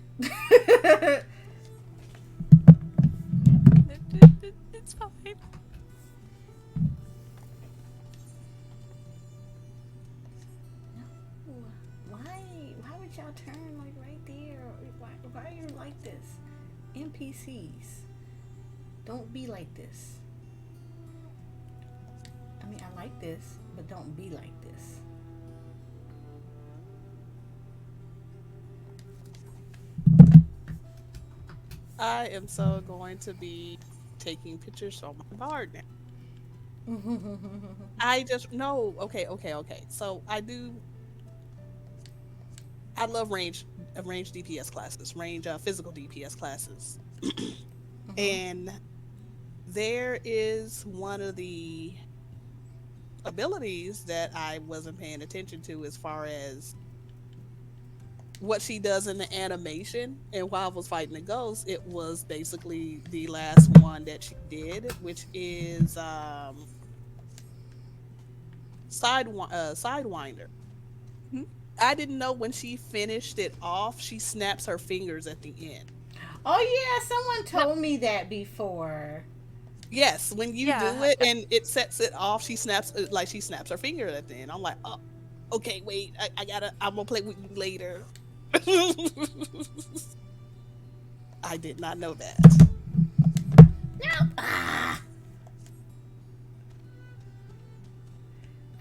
It's fine. Why would y'all turn like right there? Why are you like this? NPCs. Don't be like this. I mean, I like this, but don't be like this. I am so going to be taking pictures on my board now. I just no. Okay. So I love range DPS classes, physical DPS classes, and there is one of the abilities that I wasn't paying attention to as far as what she does in the animation. And while I was fighting the ghost, it was basically the last one that she did, which is Sidewinder. I didn't know when she finished it off, she snaps her fingers at the end. Oh yeah, someone told me that before. Yes, when you Yeah. do it and it sets it off, she snaps her finger at the end. I'm like, oh, okay, wait, I'm gonna play with you later. I did not know that. No. I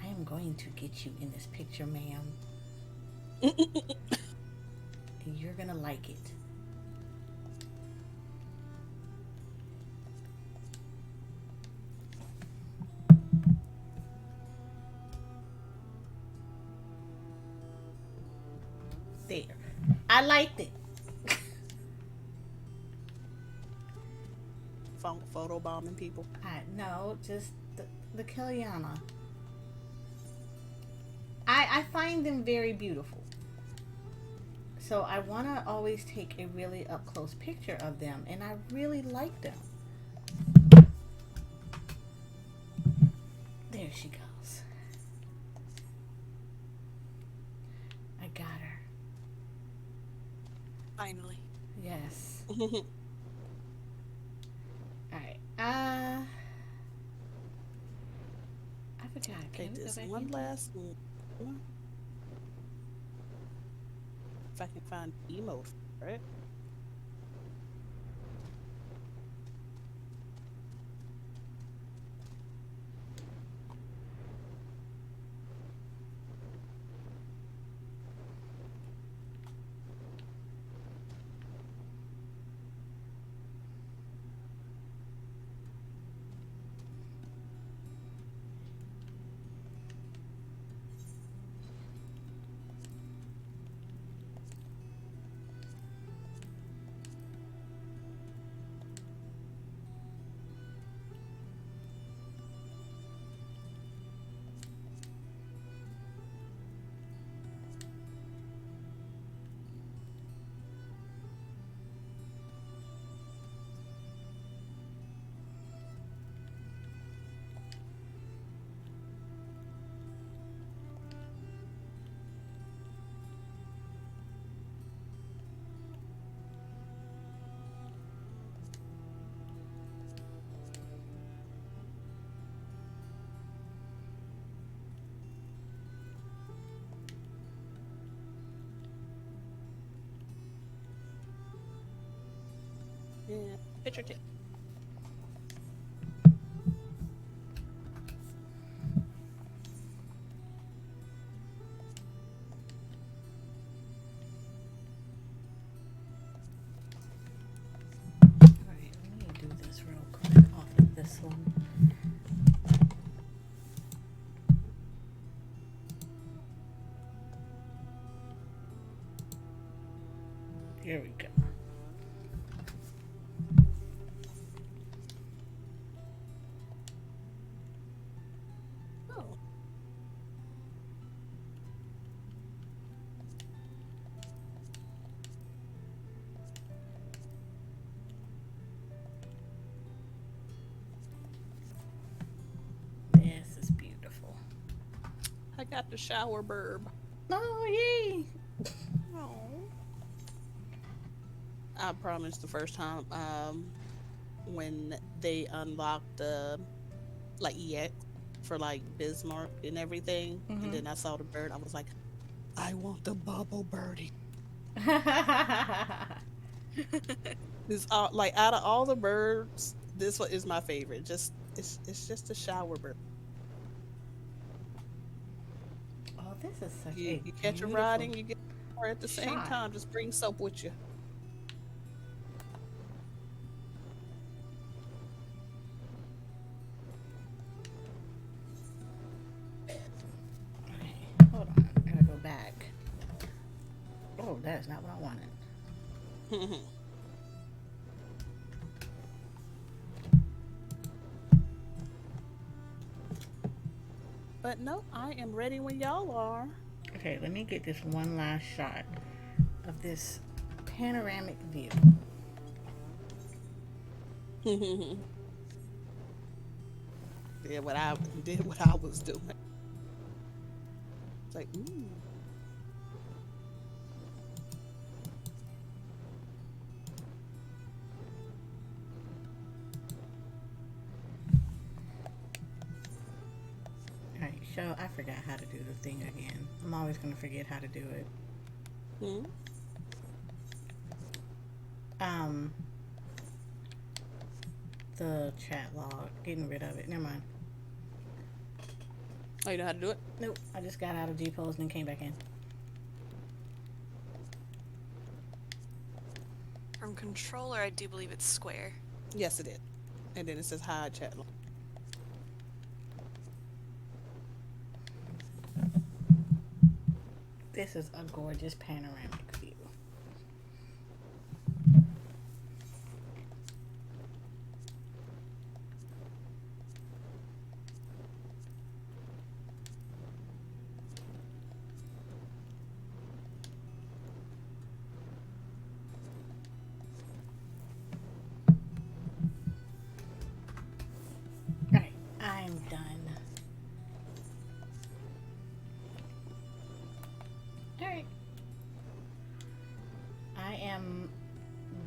am going to get you in this picture, ma'am. And you're gonna like it. I liked it. Photo bombing people. No, just the Kellyanna. I find them very beautiful. So I want to always take a really up close picture of them, and I really like them. There she goes. I got her. Finally. Yes. All right. I forgot. Okay, Can we go this back one in? last one. If I can find emote, right? Yeah, picture tip. All right, let me do this real quick off of this one. Here we go. Oh. This is beautiful. I got the shower burb. Oh, yay! Oh. I promised the first time when they unlocked the like EX for like Bismarck and everything, and then I saw the bird, I was like, I want the bubble birdie. This like out of all the birds, this one is my favorite. Just it's just a shower bird. Oh, this is such You a catch a beautiful riding, you get more at the same shot. time. Just bring soap with you. Okay, hold on. I gotta go back. Oh, that's not what I wanted. But no, I am ready when y'all are. Okay, let me get this one last shot of this panoramic view. Did what I was doing. It's like, ooh. Alright, so I forgot how to do the thing again. I'm always gonna forget how to do it. The chat log, getting rid of it. Never mind. Oh, you know how to do it? Nope, I just got out of GPOSE and then came back in. From controller, I do believe it's square. Yes, it is. And then it says hide chat log. This is a gorgeous panoramic view.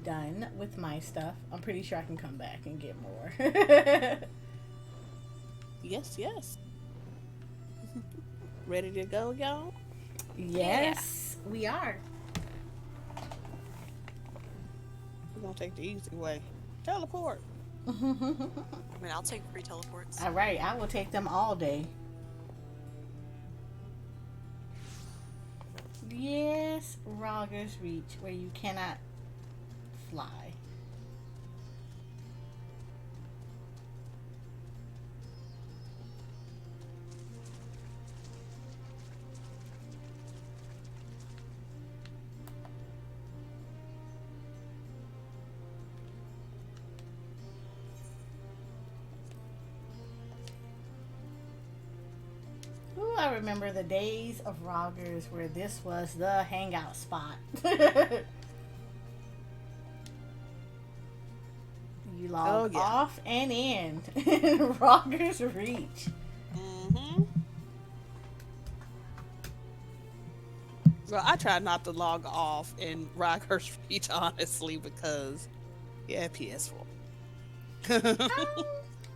done with my stuff. I'm pretty sure I can come back and get more. Yes, yes. Ready to go, y'all? Yes, we are. We're gonna take the easy way. Teleport. I mean, I'll take free teleports. All right, I will take them all day. Yes, Rhalger's Reach, where you cannot fly. Ooh, I remember the days of Rhalger's where this was the hangout spot. You log off and in Rhalger's Reach. Mm-hmm. Well, I try not to log off in Rhalger's Reach, honestly, because, yeah, PS4.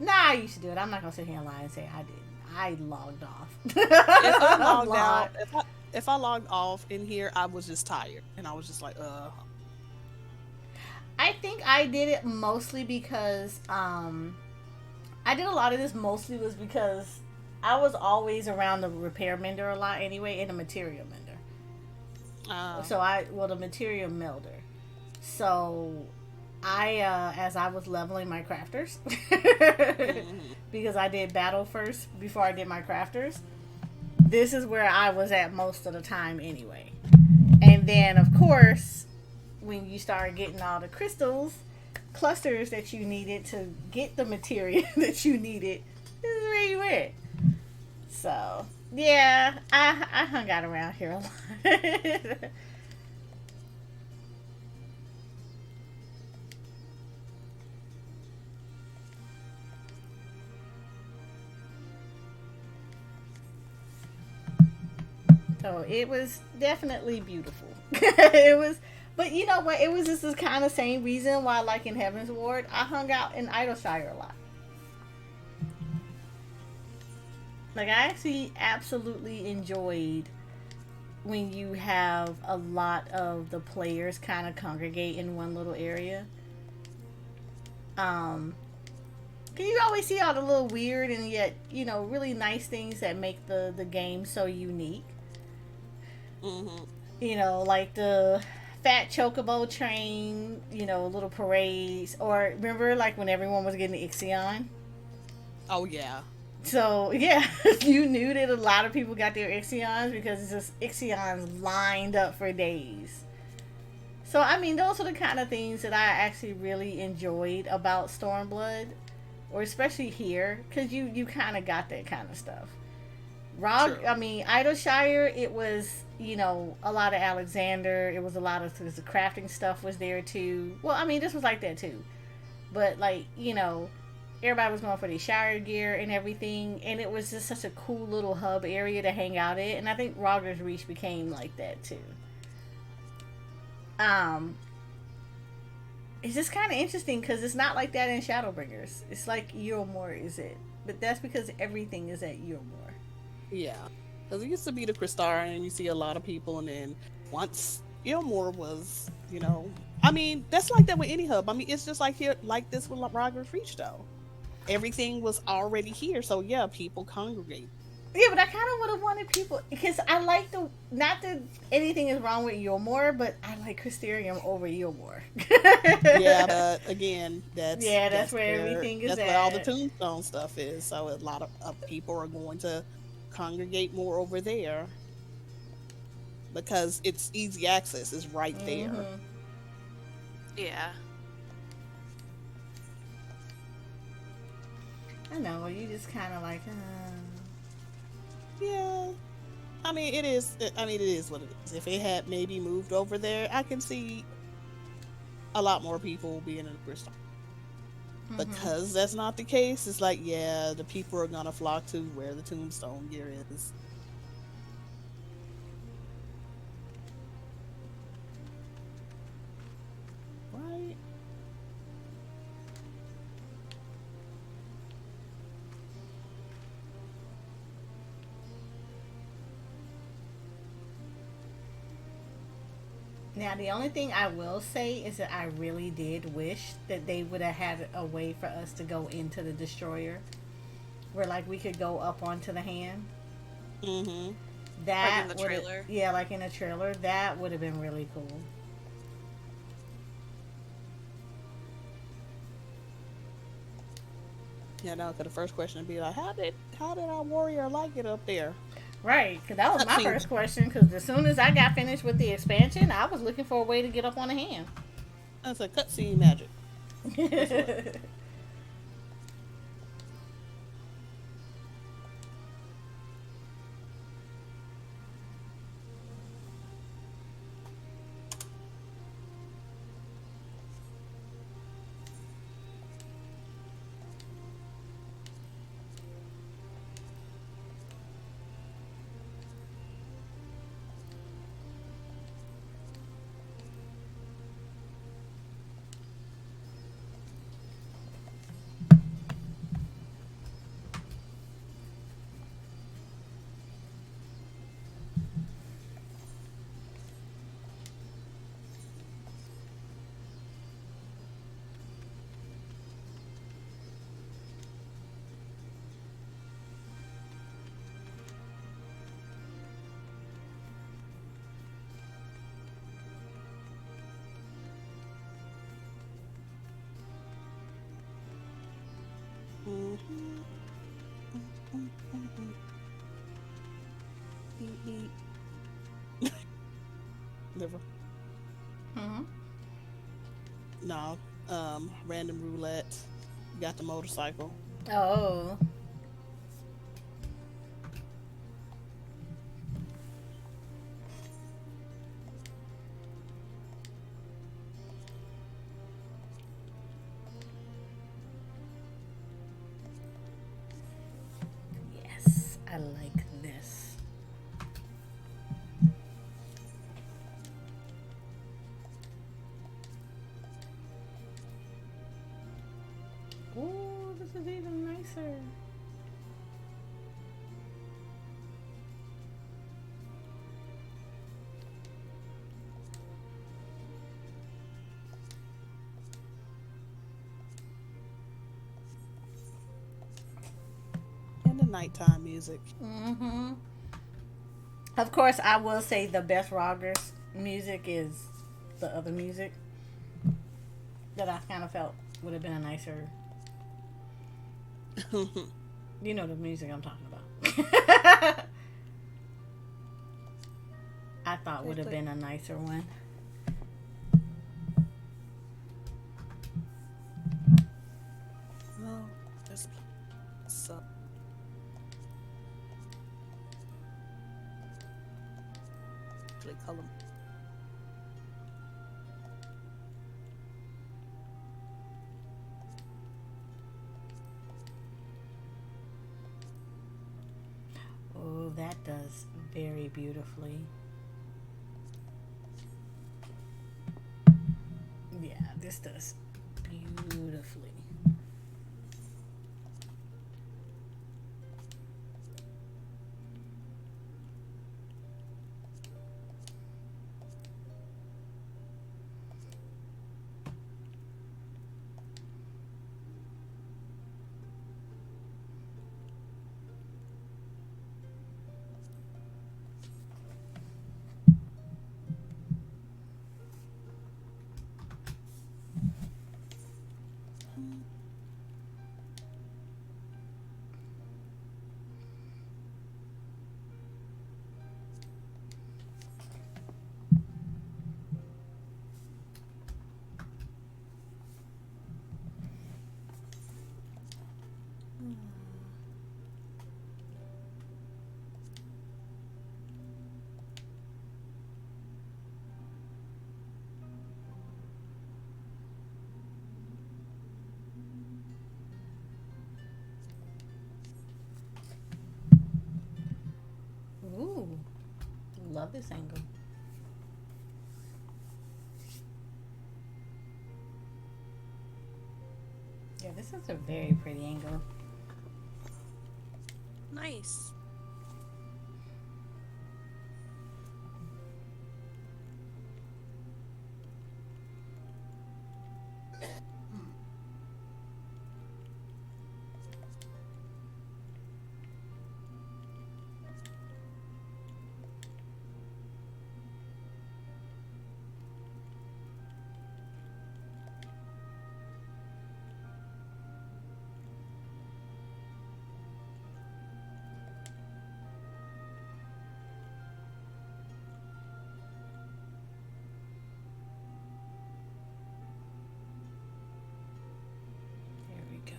Nah, I used to do it. I'm not gonna sit here and lie and say I didn't. I logged off. If I logged out, if I logged off in here, I was just tired, and I was just like, I think I did it mostly because I did a lot of this mostly was because I was always around the repair mender a lot anyway, and the material mender. The material melder. So I as I was leveling my crafters because I did battle first before I did my crafters. This is where I was at most of the time anyway. And then of course, when you start getting all the clusters that you needed to get the material that you needed, this is where you went. So yeah, I hung out around here a lot. So it was definitely beautiful. It was, but you know what? It was just the kind of same reason why, like in Heaven's Ward, I hung out in Idleshire a lot. Like, I actually absolutely enjoyed when you have a lot of the players kind of congregate in one little area. You always see all the little weird and yet, you know, really nice things that make the game so unique. mm-hmm. You know, like the fat chocobo train, you know, little parades. Or remember, like, when everyone was getting the Ixion? Oh, yeah. So, yeah, you knew that a lot of people got their Ixions because it's just Ixions lined up for days. So, I mean, those are the kind of things that I actually really enjoyed about Stormblood. Or especially here, because you kind of got that kind of stuff. Idleshire, it was, you know, a lot of Alexander. It was a lot of the crafting stuff was there too. Well, I mean, this was like that too. But, like, you know, everybody was going for the Shire gear and everything. And it was just such a cool little hub area to hang out in. And I think Rhalger's Reach became like that too. It's just kind of interesting because it's not like that in Shadowbringers. It's like Eorzea is it. But that's because everything is at Eorzea. Yeah. Because it used to be the Crystara, and you see a lot of people, and then once Eorzea was, you know, I mean, that's like that with any hub. I mean, it's just like here, like this with Rhalger's Reach, though. Everything was already here, so yeah, people congregate. Yeah, but I kind of would have wanted people, because I like not that anything is wrong with Eorzea, but I like Crystarium over Eorzea. Yeah, but again, that's where everything is that's at. where all the tombstone stuff is. So a lot of people are going to congregate more over there because it's easy access. It's right there. Mm-hmm. Yeah. I know, you just kind of like, Yeah. I mean, it is what it is. If it had maybe moved over there, I can see a lot more people being in the Crystal. mm-hmm. Because that's not the case, it's like, yeah, the people are gonna flock to where the tombstone gear is. Right. Now, the only thing I will say is that I really did wish that they would have had a way for us to go into the destroyer, where like we could go up onto the hand. Mm-hmm. That Like in the trailer? yeah, like in a trailer. That would have been really cool. Yeah, no, because the first question would be like, how did our warrior like it up there? Right, because that was my Cutscene. first question. Because as soon as I got finished with the expansion, I was looking for a way to get up on a hand. That's a cutscene magic. That's what. Liver. Mm-hmm. No. Random roulette. Got the motorcycle. Oh. Yes, I like this. Ooh, this is even nicer. And the nighttime music. Mm-hmm. Of course, I will say the best Rhalger's music is the other music that I kind of felt would have been a nicer. You know the music I'm talking about. I thought would have been a nicer one. No, that's so. Actually, color. Oh, that does very beautifully. Yeah, this does beautifully. Ooh, love this angle. Yeah, this is a very pretty angle. Nice. There we go.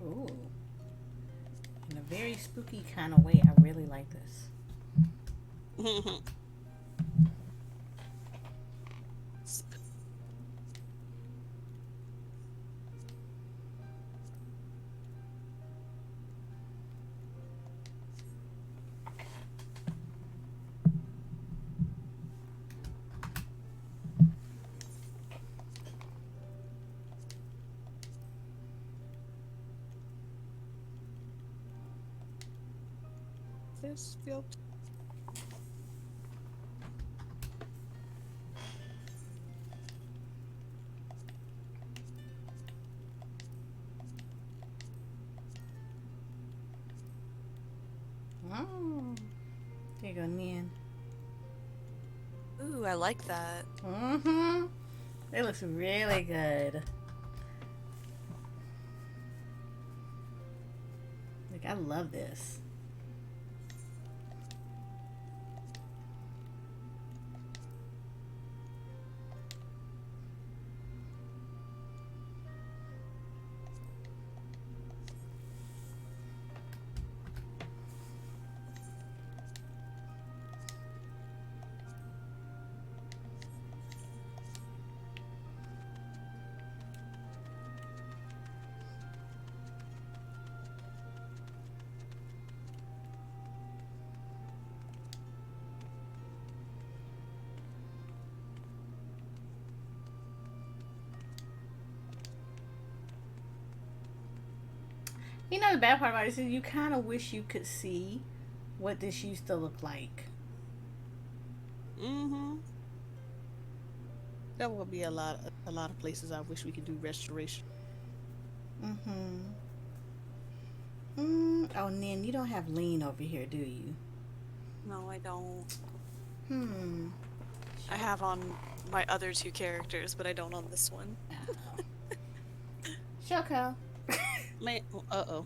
Ooh. In a very spooky kind of way. I really like this. This field. Oh. There you go, Nian. Ooh, I like that. Mm-hmm. It looks really good. Like, I love this. You know, the bad part about it is you kind of wish you could see what this used to look like. Mm-hmm. There will be a lot of places I wish we could do restoration. Mm-hmm. Oh, Nin, you don't have lean over here, do you? No, I don't. Hmm. I have on my other two characters, but I don't on this one. Oh. Shoko, Man, uh-oh.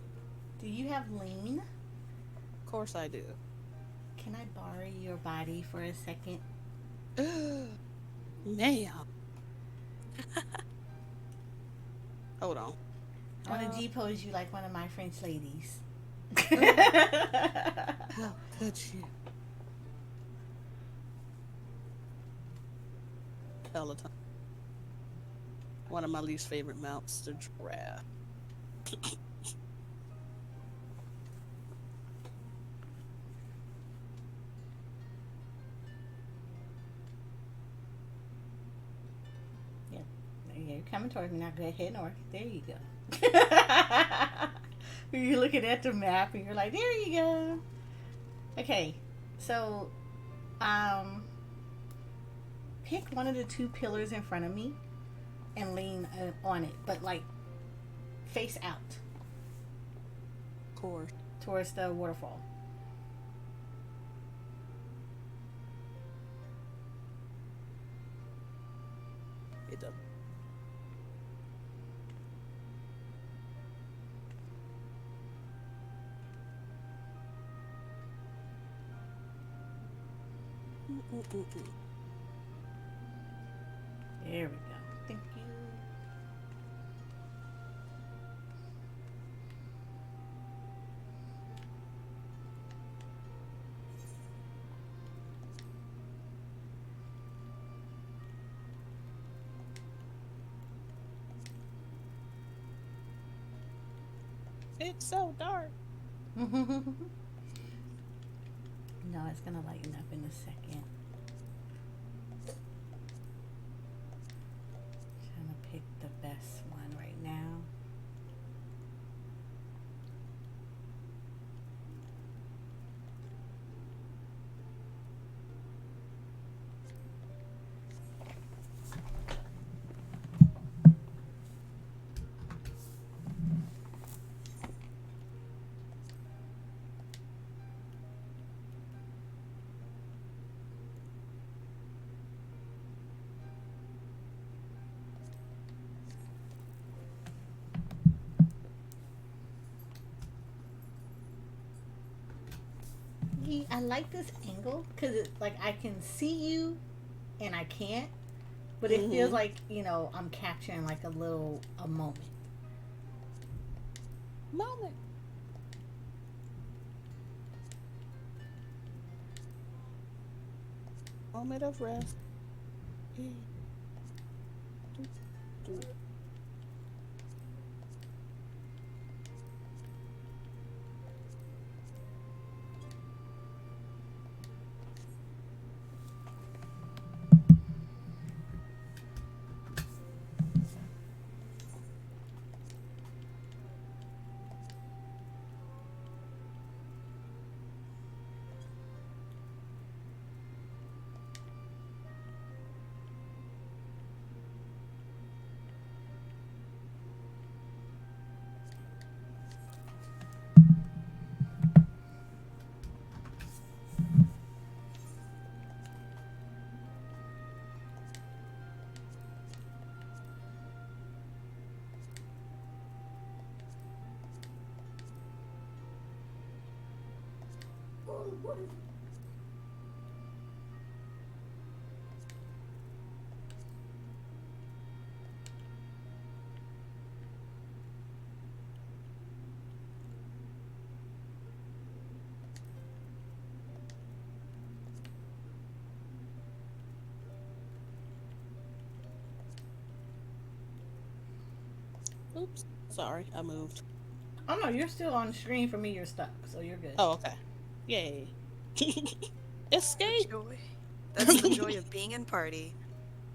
do you have lean? Of course I do. Can I borrow your body for a second? Ma'am. Hold on. I want to G-pose you like one of my French ladies. How could you? Peloton. One of my least favorite mounts, the giraffe. Yeah, you're coming towards me now. Go ahead, north. There you go. You're looking at the map and you're like, there you go. Okay, so pick one of the two pillars in front of me and lean on it, but like face out Of course. towards the waterfall. It does. There we go. Thank you. It's so dark. No, it's gonna lighten up in a second. Trying to pick the best one right now. I like this angle because it's like I can see you and I can't, but it feels like, you know, I'm capturing like a moment. Moment of rest. Oops. Sorry, I moved. Oh no, you're still on the screen for me. You're stuck, so you're good. Oh, okay. Yay. Escape. Joy. That's the joy of being in party.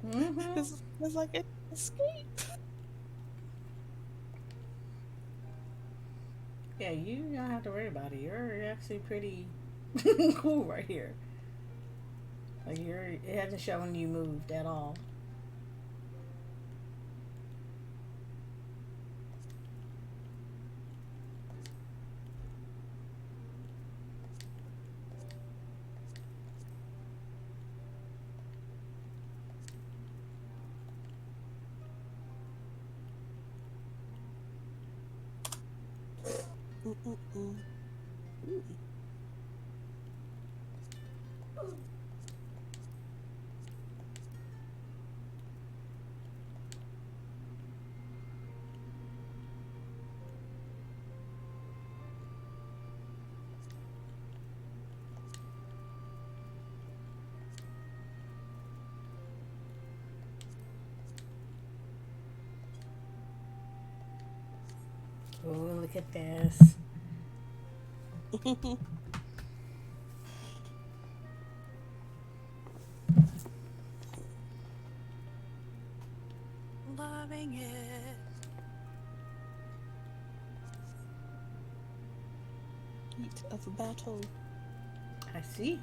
It's like an escape. Yeah, you don't have to worry about it. You're actually pretty cool right here. Like it hasn't shown you moved at all. Oh, look at this. Loving it. Heat of battle. I see.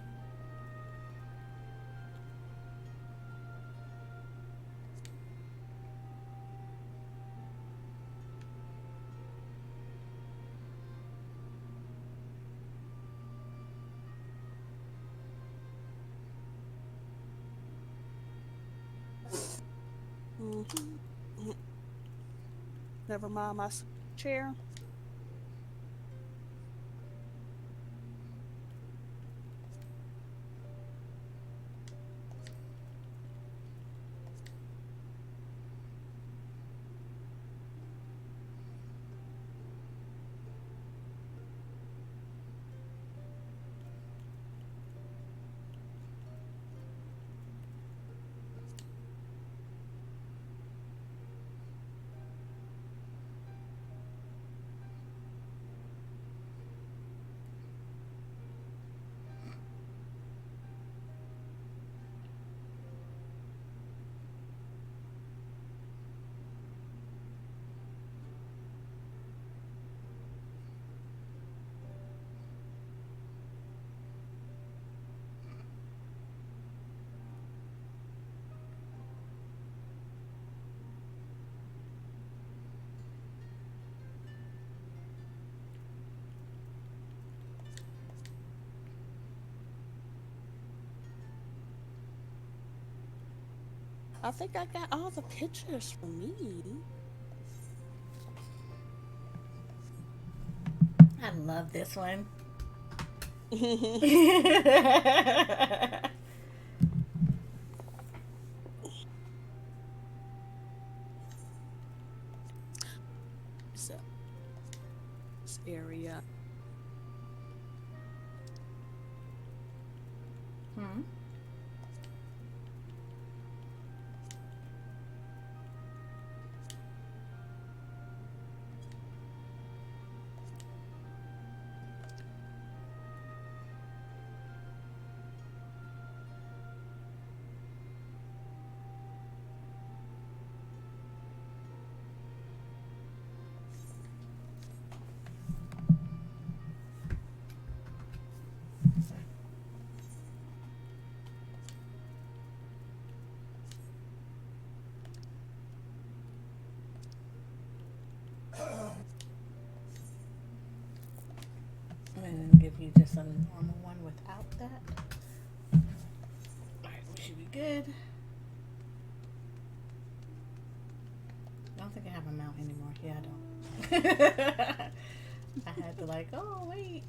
Never mind my chair. I think I got all the pictures for me. I love this one. So, this area. Hmm. I'm gonna give you just a normal one without that. Alright, we should be good. I don't think I have a mount anymore. Yeah, I don't. I had to like, oh wait.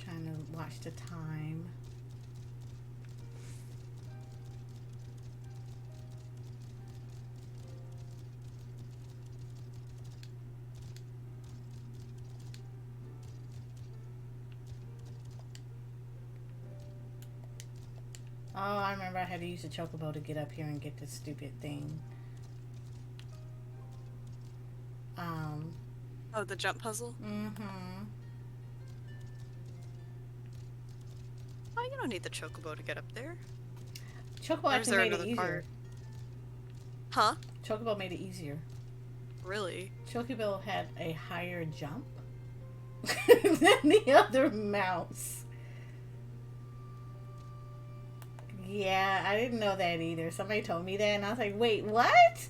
Trying to watch the time. Oh, I remember I had to use the chocobo to get up here and get this stupid thing. Oh, the jump puzzle? Mm-hmm. Oh, you don't need the chocobo to get up there. Chocobo Or is actually there made it another easier. part? Huh? Chocobo made it easier. Really? Chocobo had a higher jump than the other mouse. Yeah, I didn't know that either. Somebody told me that, and I was like, wait, what?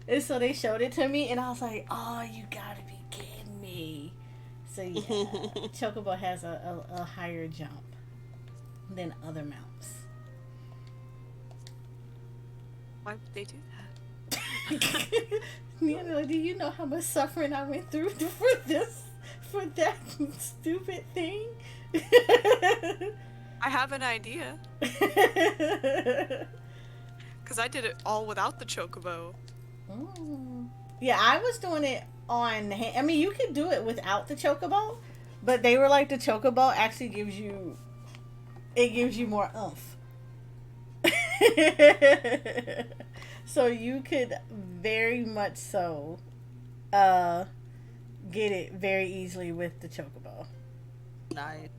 And so they showed it to me, and I was like, oh, you gotta be kidding me. So, yeah, Chocobo has a higher jump than other mounts. Why would they do that? You know, do you know how much suffering I went through for that stupid thing? I have an idea. Because I did it all without the chocobo. Oh. Yeah, I was doing it on. I mean, you could do it without the chocobo, but they were like the chocobo actually gives you more oomph. So you could very much so get it very easily with the chocobo. Nice.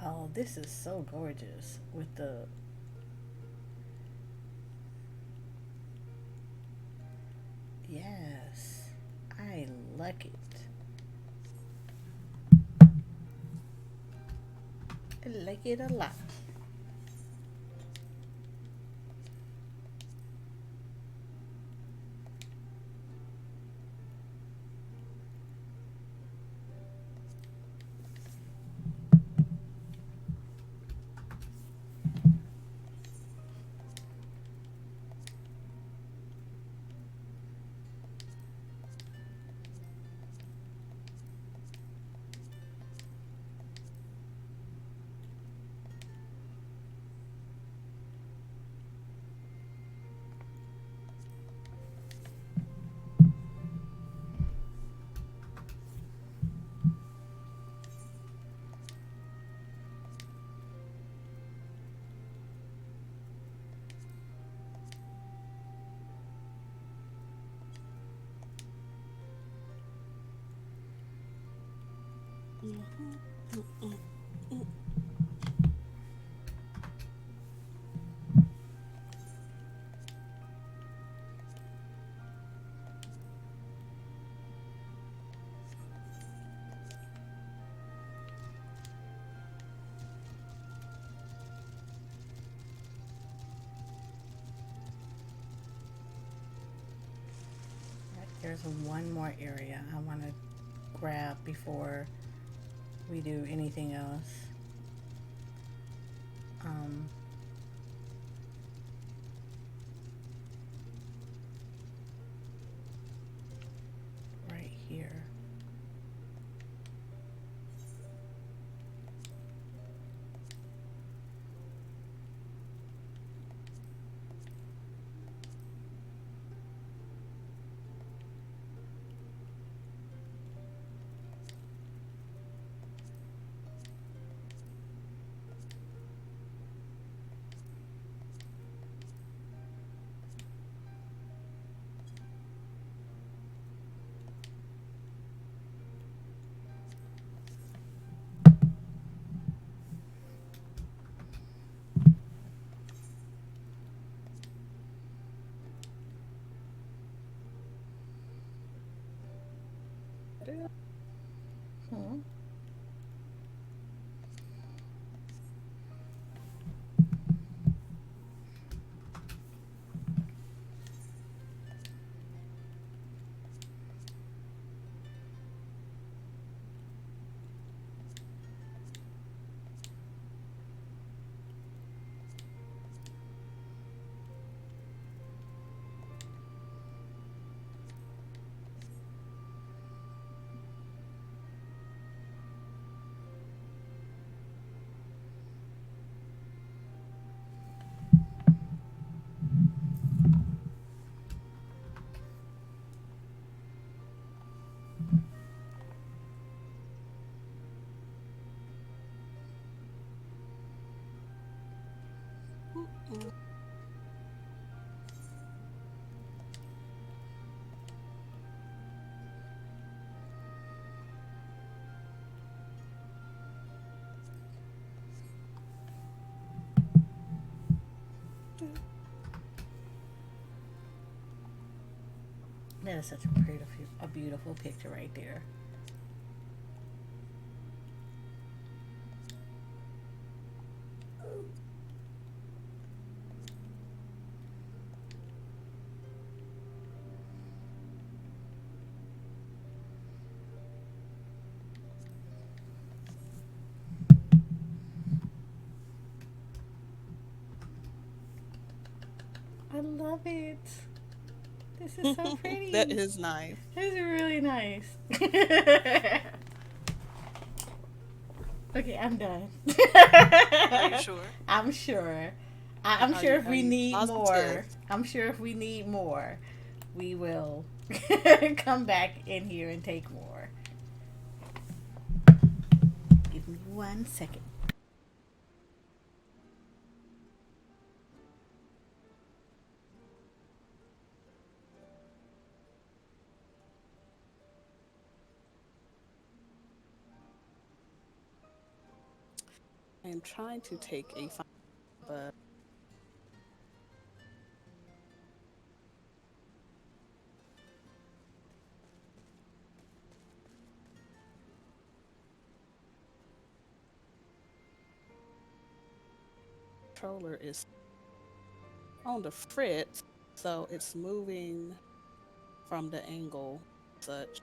Oh, this is so gorgeous with the. Yes, I like it. I like it a lot. There's one more area I want to grab before we do anything else. Right here. Hmm. That is such a beautiful picture right there. I love it. This is so pretty. That is nice. This is really nice. Okay, I'm done. Are you sure? I'm sure. I'm sure if we need more, positive? I'm sure if we need more, we will come back in here and take more. Give me 1 second. I'm trying to take a but controller is on the fritz, so it's moving from the angle such.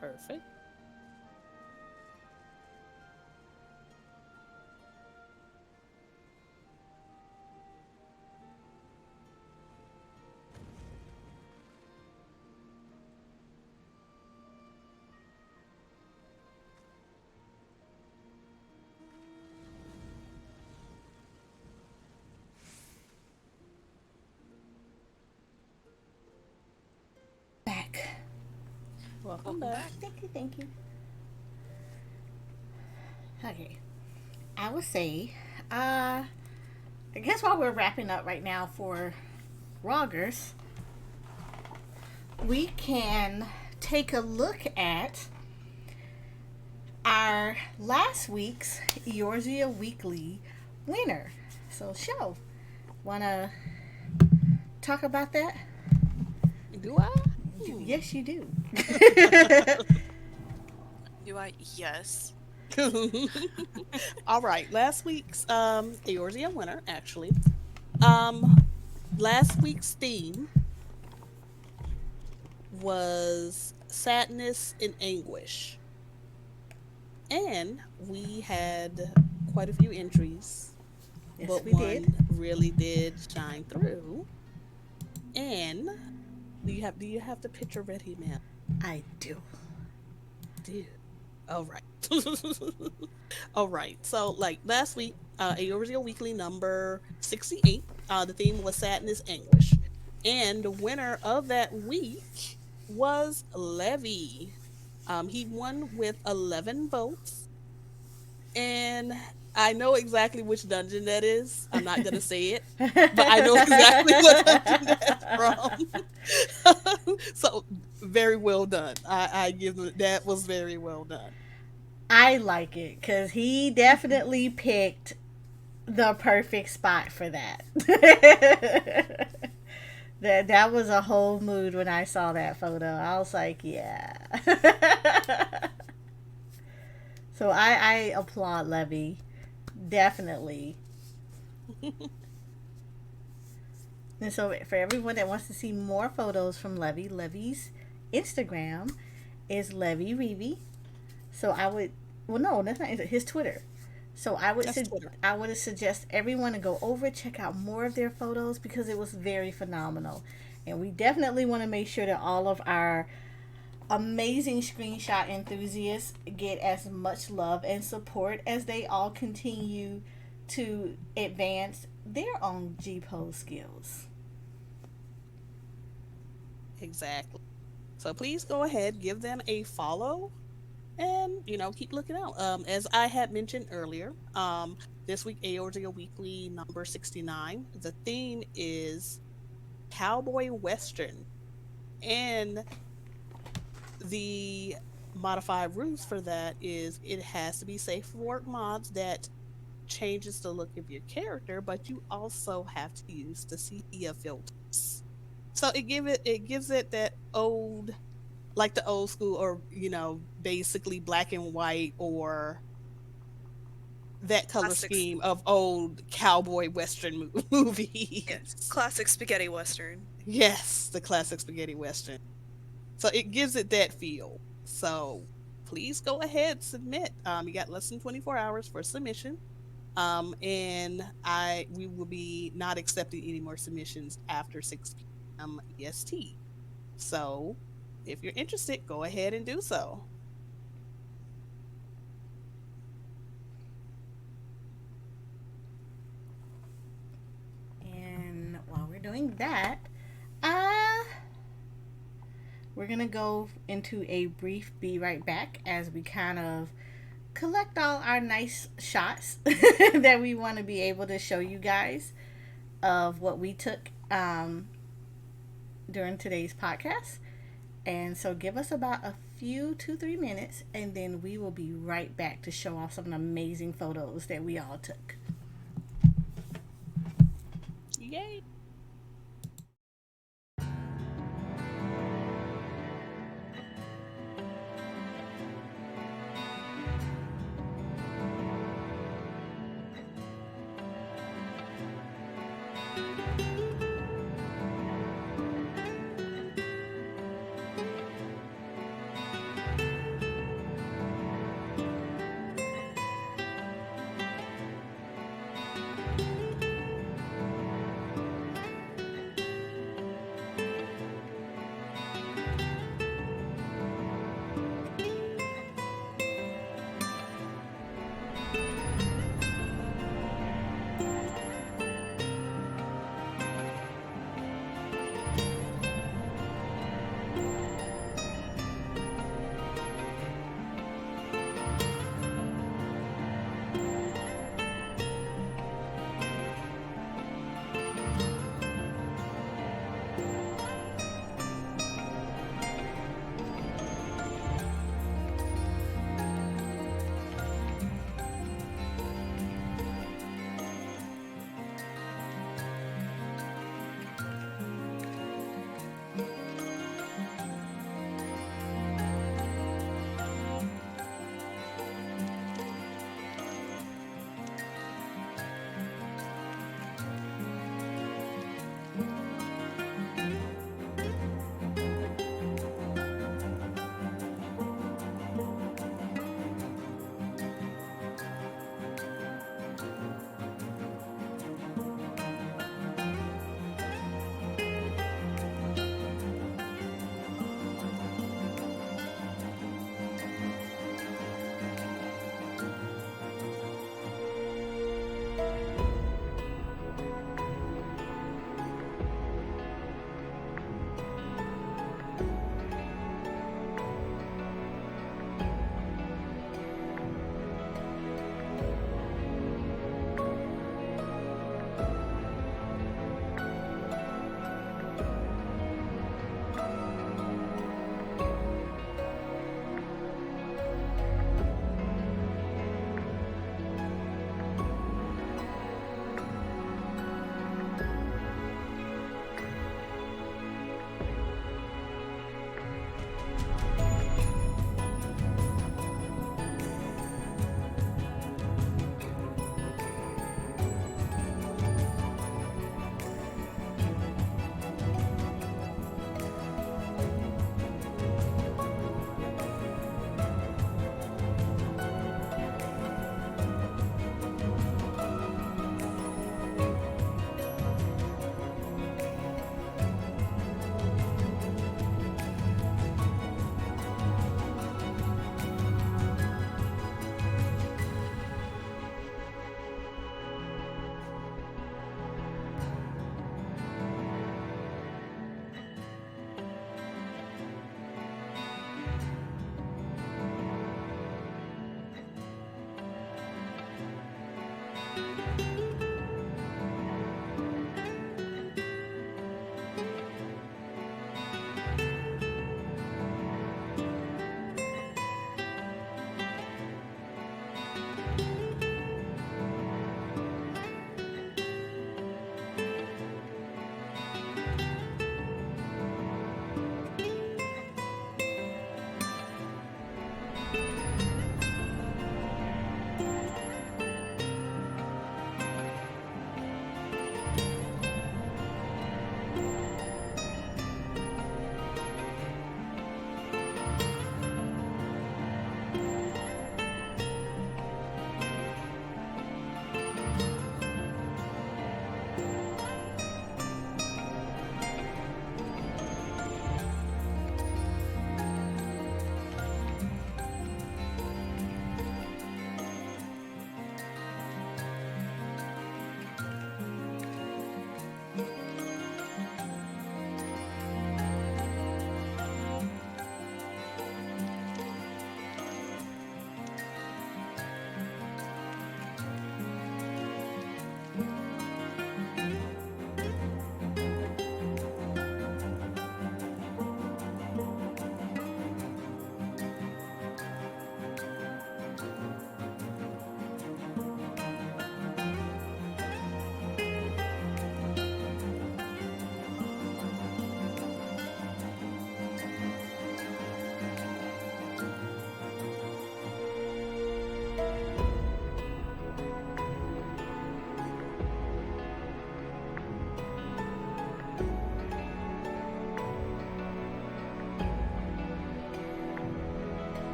Perfect. Back. Welcome back. Thank you, thank you. Okay. I would say, I guess while we're wrapping up right now for Rhalgers, we can take a look at our last week's Eorzea Weekly winner. So, show. Wanna talk about that? Do I? Yes, you do. Do I? Yes. All right. Last week's Eorzea winner, actually. Um, Last week's theme was sadness and anguish, and we had quite a few entries, Yes, but we one did. really did shine through. And do you have the picture ready, ma'am? I do. Do. All right. All right. So, like last week, Eorzea Weekly number 68, the theme was sadness, anguish. And the winner of that week was Levy. He won with 11 votes. And I know exactly which dungeon that is. I'm not going to say it, but I know exactly what dungeon that's from. So, very well done. I give him that was very well done. I like it because he definitely picked the perfect spot for that. That was a whole mood when I saw that photo. I was like, yeah. So I applaud Levy. Definitely. And so for everyone that wants to see more photos from Levy, Levy's Instagram is Levy Reevy. So I would, well, no, that's not his Twitter. So That's Twitter. I would suggest everyone to go over, check out more of their photos because it was very phenomenal. And we definitely want to make sure that all of our amazing screenshot enthusiasts get as much love and support as they all continue to advance their own GPOSE skills. Exactly. So please go ahead, give them a follow, and keep looking out. As I had mentioned earlier, this week Eorzea Weekly number 69. The theme is cowboy western, and the modified rules for that is it has to be safe for work mods that changes the look of your character, but you also have to use the sepia filters. So it gives it that old, like the old school, or basically black and white, or that color Classics. scheme of old cowboy western Yes. movies. Classic spaghetti western. Yes, the classic spaghetti western. So it gives it that feel. So please go ahead, submit. You got less than 24 hours for submission. And we will be not accepting any more submissions after 6 p.m. EST. So if you're interested, go ahead and do so. And while we're doing that, uh, we're going to go into a brief be right back as we kind of collect all our nice shots that we want to be able to show you guys of what we took during today's podcast. And so give us about a few 2-3 minutes and then we will be right back to show off some amazing photos that we all took. Yay!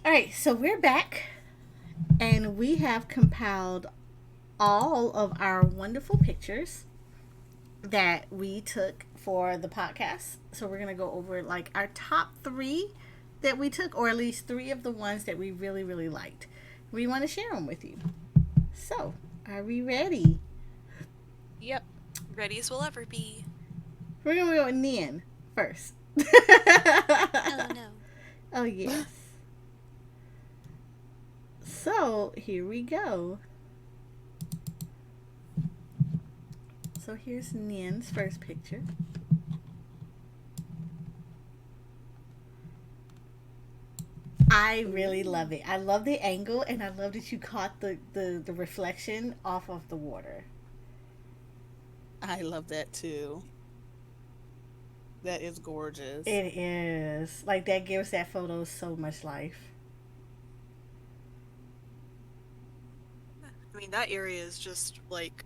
All right, so we're back and we have compiled all of our wonderful pictures that we took for the podcast. So we're going to go over like our top 3 that we took, or at least 3 of the ones that we really, really liked. We want to share them with you. So, are we ready? Yep. Ready as we'll ever be. We're going to go with Nian first. Oh, no. Oh, yes. So, here we go. So, here's Nian's first picture. I really love it. I love the angle, and I love that you caught the reflection off of the water. I love that too. That is gorgeous. It is. Like, that gives that photo so much life. I mean, that area is just, like,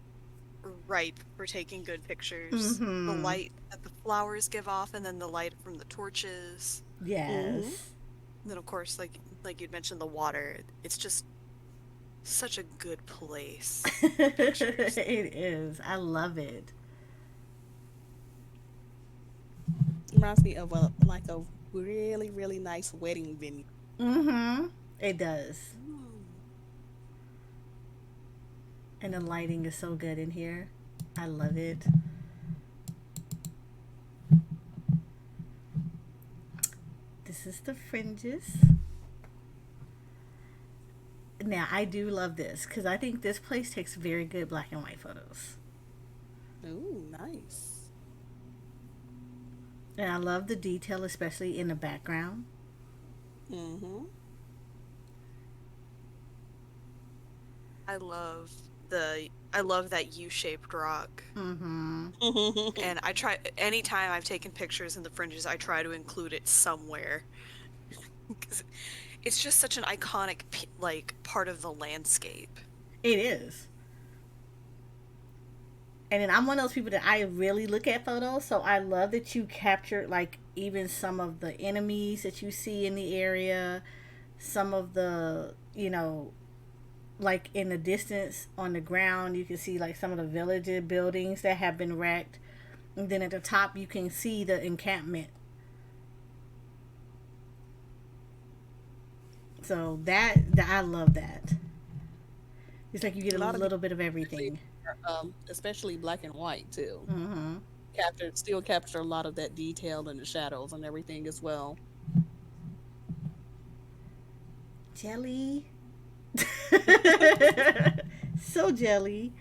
ripe for taking good pictures. Mm-hmm. The light that the flowers give off, and then the light from the torches. Yes. And then, of course, like you'd mentioned, the water. It's just such a good place. It is. I love it. Reminds me of a really, really nice wedding venue. Mm-hmm. It does. And the lighting is so good in here. I love it. This is the Fringes. Now, I do love this because I think this place takes very good black and white photos. Ooh, nice. And I love the detail, especially in the background. Mm-hmm. I love that U-shaped rock. Mm-hmm. And I try, anytime I've taken pictures in the Fringes, I try to include it somewhere. Because it's just such an iconic, like, part of the landscape. It is. And then I'm one of those people that I really look at photos, so I love that you captured, like, even some of the enemies that you see in the area, some of the, you know, like in the distance on the ground, you can see like some of the village buildings that have been wrecked. And then at the top, you can see the encampment. So that I love that. It's like you get a little bit of everything. Especially black and white too. Mm-hmm. Still capture a lot of that detail and the shadows and everything as well. Jelly. So jelly.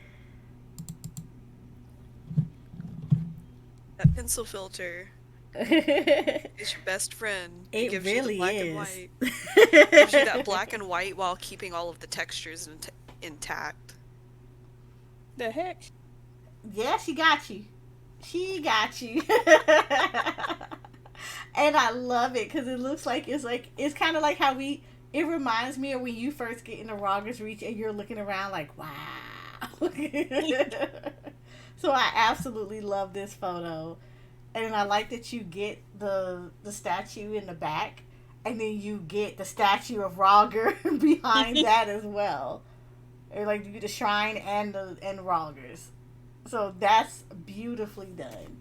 That pencil filter is your best friend. It gives really you the black is. and white. It gives you that black and white while keeping all of the textures intact. The heck? Yeah, she got you. She got you. And I love it because it looks like it's kind of like how it reminds me of when you first get into Rhalger's Reach and you're looking around like, wow. So I absolutely love this photo. And I like that you get the statue in the back and then you get the statue of Rhalger behind that as well. And like you get the shrine and Rhalger's. So that's beautifully done.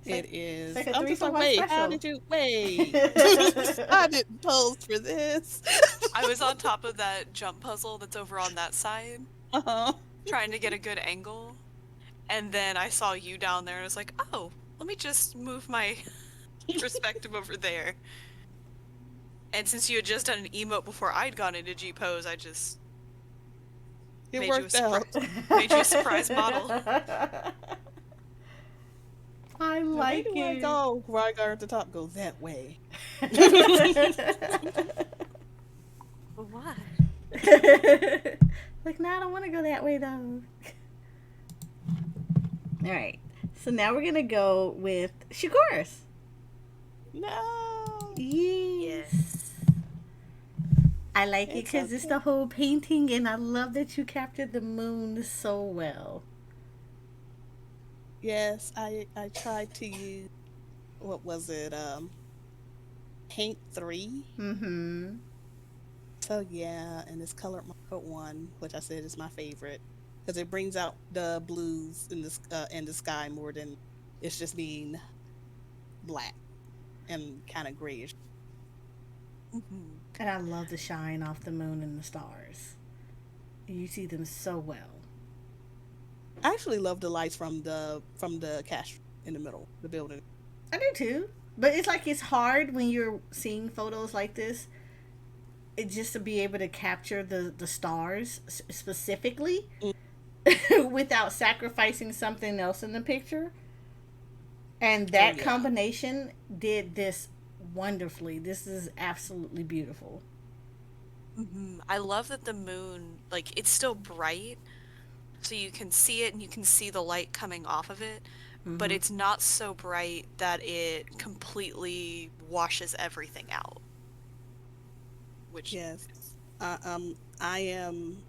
It is. Like a I'm just like, 3-for-1 wait, special. how did you wait? I didn't pose for this. I was on top of that jump puzzle that's over on that side, trying to get a good angle, and then I saw you down there and I was like, oh, let me just move my perspective over there. And since you had just done an emote before I'd gone into GPOSE, I just It worked out. made you a surprise model. I like Where do I it. go? Rhalger at the top goes that way. What? Like, no, I don't want to go that way though. All right, so now we're gonna go with Shigors. No. Yes. I like it because it's the whole painting, and I love that you captured the moon so well. Yes, I tried to use, what was it? Paint 3. Mm-hmm. So yeah, and this color marker 1, which I said is my favorite, because it brings out the blues in the sky more than it's just being black and kind of grayish. Hmm. And I love the shine off the moon and the stars. You see them so well. I actually love the lights from the cache in the middle, the building. I do too. But it's like it's hard when you're seeing photos like this. It just to be able to capture the stars specifically Mm. without sacrificing something else in the picture. And Oh that yeah, combination did this wonderfully. This is absolutely beautiful. I love that the moon, like, it's still bright, so you can see it and you can see the light coming off of it, but Hmm. it's not so bright that it completely washes everything out. Which, yes. I am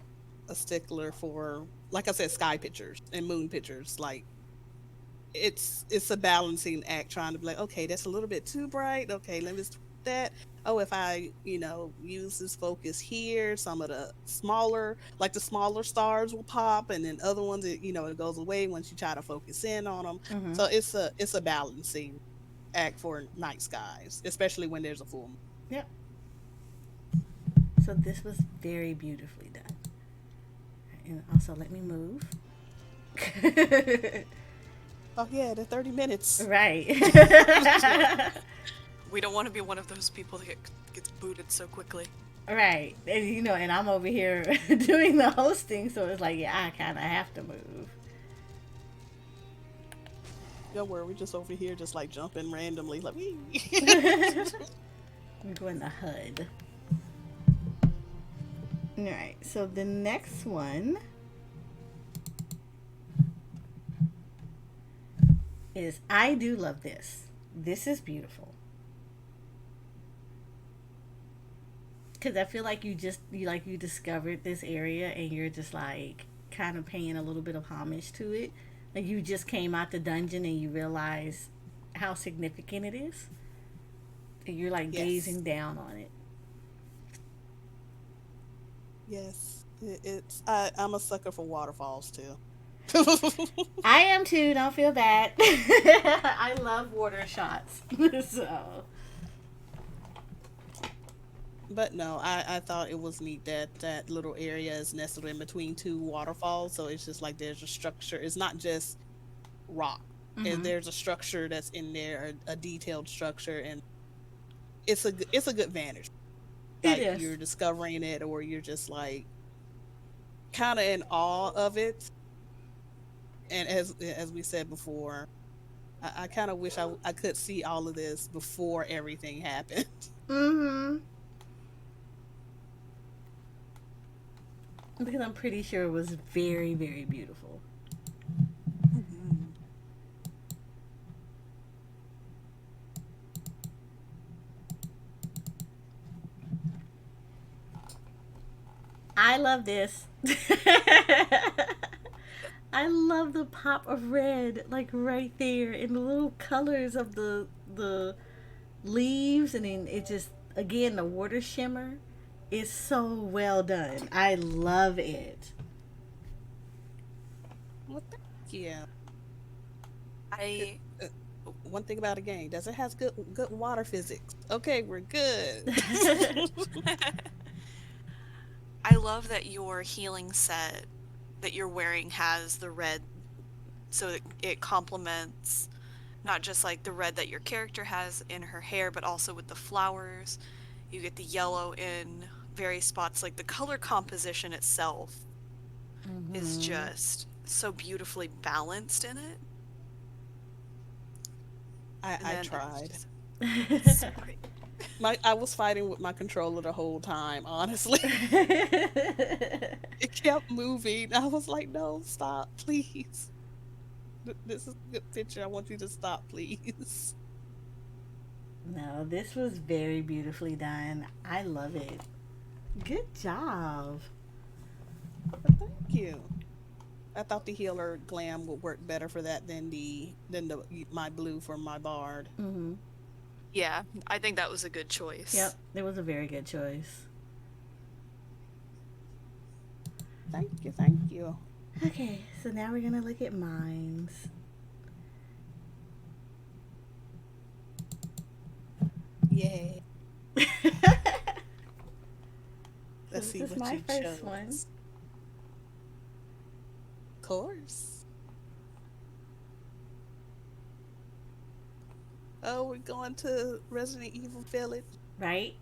a stickler for, like I said, sky pictures and moon pictures. Like it's a balancing act, trying to be like, okay, that's a little bit too bright. Okay, let me just tweak that. Oh, if I, use this focus here, some of the smaller, like the smaller stars will pop, and then other ones, it goes away once you try to focus in on them. Hmm. So it's a balancing act for night skies, especially when there's a full moon. Yep. So this was very beautifully done. And also, let me move. Oh yeah, the 30 minutes. Right. we don't want to be one of those people that gets booted so quickly. Right. And I'm over here doing the hosting, so it's like, yeah, I kind of have to move. Don't worry, we just over here just like jumping randomly, like wee. I'm going to HUD. All right. So the next one is I do love this. This is beautiful. Because I feel like you discovered this area and you're just like kind of paying a little bit of homage to it. Like you just came out the dungeon and you realize how significant it is. And you're like Yes. gazing down on it. Yes, I'm a sucker for waterfalls too. I am too. Don't feel bad. I love water shots. So But no, I thought it was neat that that little area is nestled in between two waterfalls, so it's just like there's a structure. It's not just rock. And hmm there's a structure that's in there, a detailed structure, and it's a good vantage. it Like is. you're discovering it, or you're just like kind of in awe of it. And as we said before, I kind of wish I could see all of this before everything happened. hmm Because I'm pretty sure it was very, very beautiful. Mhm. I love this. I love the pop of red, like right there, and the little colors of the leaves, and then it just again the water shimmer is so well done. I love it. Well, thank you. It, I uh, one thing about a game, does it has good water physics? Okay, we're good. I love that your healing set that you're wearing has the red, so it complements not just like the red that your character has in her hair, but also with the flowers. You get the yellow in various spots. Like the color composition itself is hmm just so beautifully balanced in it. And I then tried. it's so great. I was fighting with my controller the whole time, honestly. It kept moving. I was like, no, stop, please. This is a good picture. I want you to stop, please. No, this was very beautifully done. I love it. Good job. Thank you. I thought the healer glam would work better for that than the my blue for my bard. hmm Yeah, I think that was a good choice. Yep, it was a very good choice. Thank you, thank you. Okay, so now we're gonna look at mines. Yay. So Let's see this is what my you first chose. one. Of course. Oh, we're going to Resident Evil Village. Right?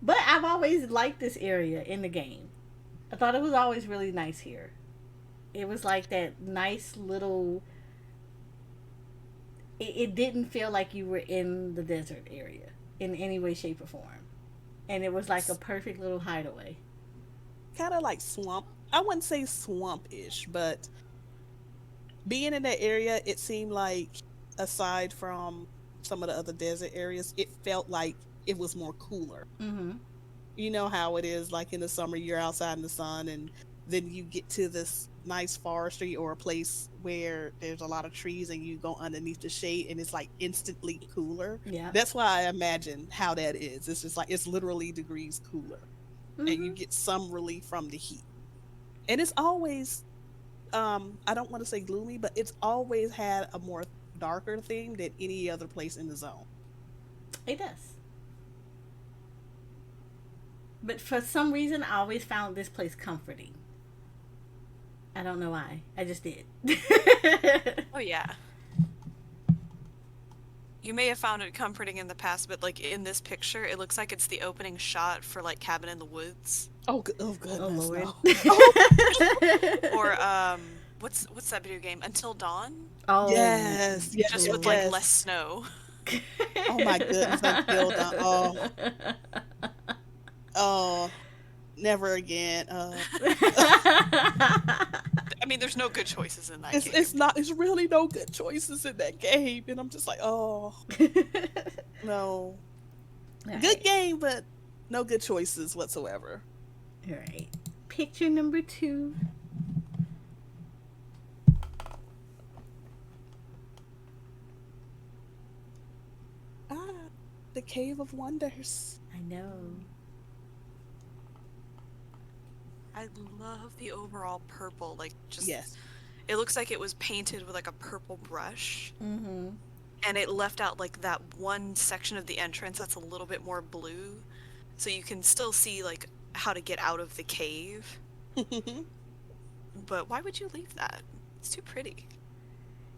But I've always liked this area in the game. I thought it was always really nice here. It was like that nice little. It didn't feel like you were in the desert area in any way, shape, or form. And it was like a perfect little hideaway. Kind of like swamp. I wouldn't say swamp-ish, but being in that area, it seemed like, aside from some of the other desert areas, it felt like it was more cooler. Mm-hmm. You know how it is, like in the summer, you're outside in the sun, and then you get to this nice forestry or a place where there's a lot of trees and you go underneath the shade and it's like instantly cooler. Yeah. That's why I imagine how that is. It's just like it's literally degrees cooler. Mm-hmm. And you get some relief from the heat. And it's always I don't want to say gloomy, but it's always had a more darker theme than any other place in the zone. It does. But for some reason, I always found this place comforting. I don't know why. I just did. Oh yeah. You may have found it comforting in the past, but like in this picture, it looks like it's the opening shot for like Cabin in the Woods. Oh goodness. Oh Lord. No. Or what's that video game? Until Dawn? Oh Yes. Just with like less snow. Oh my goodness, Until Dawn. Oh, never again. I mean, there's no good choices in that game. It's really no good choices in that game, and I'm just like, oh no. Right. Good game, but no good choices whatsoever. All right. Picture number 2. The Cave of Wonders. I know. I love the overall purple, like just Yes. It looks like it was painted with like a purple brush. Mm-hmm. And it left out like that one section of the entrance that's a little bit more blue, so you can still see like how to get out of the cave. But why would you leave that? It's too pretty.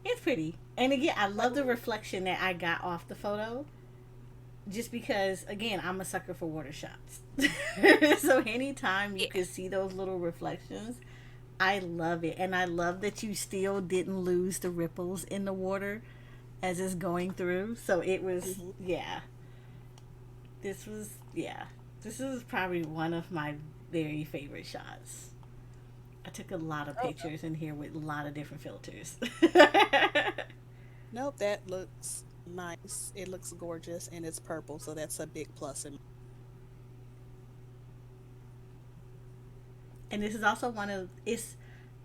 It's pretty. And again, I love the reflection that I got off the photo. Just because, again, I'm a sucker for water shots. So anytime you can see those little reflections, I love it. And I love that you still didn't lose the ripples in the water as it's going through. So it was, yeah. This is probably one of my very favorite shots. I took a lot of pictures in here with a lot of different filters. Nope, that looks nice. It looks gorgeous, and it's purple, so that's a big plus. And this is also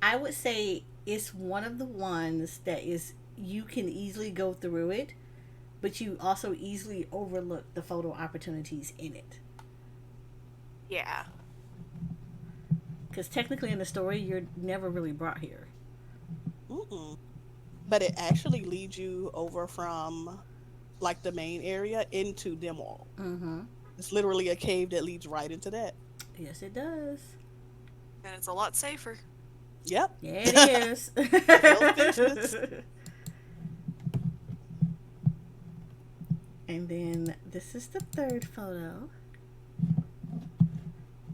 I would say it's one of the ones that is, you can easily go through it, but you also easily overlook the photo opportunities in it. Yeah. Because technically in the story, you're never really brought here. Mm-mm. But it actually leads you over from like the main area into Dimwall. Mm-hmm. It's literally a cave that leads right into that. Yes, it does. And it's a lot safer. Yep. Yeah, it is. And then this is the third photo.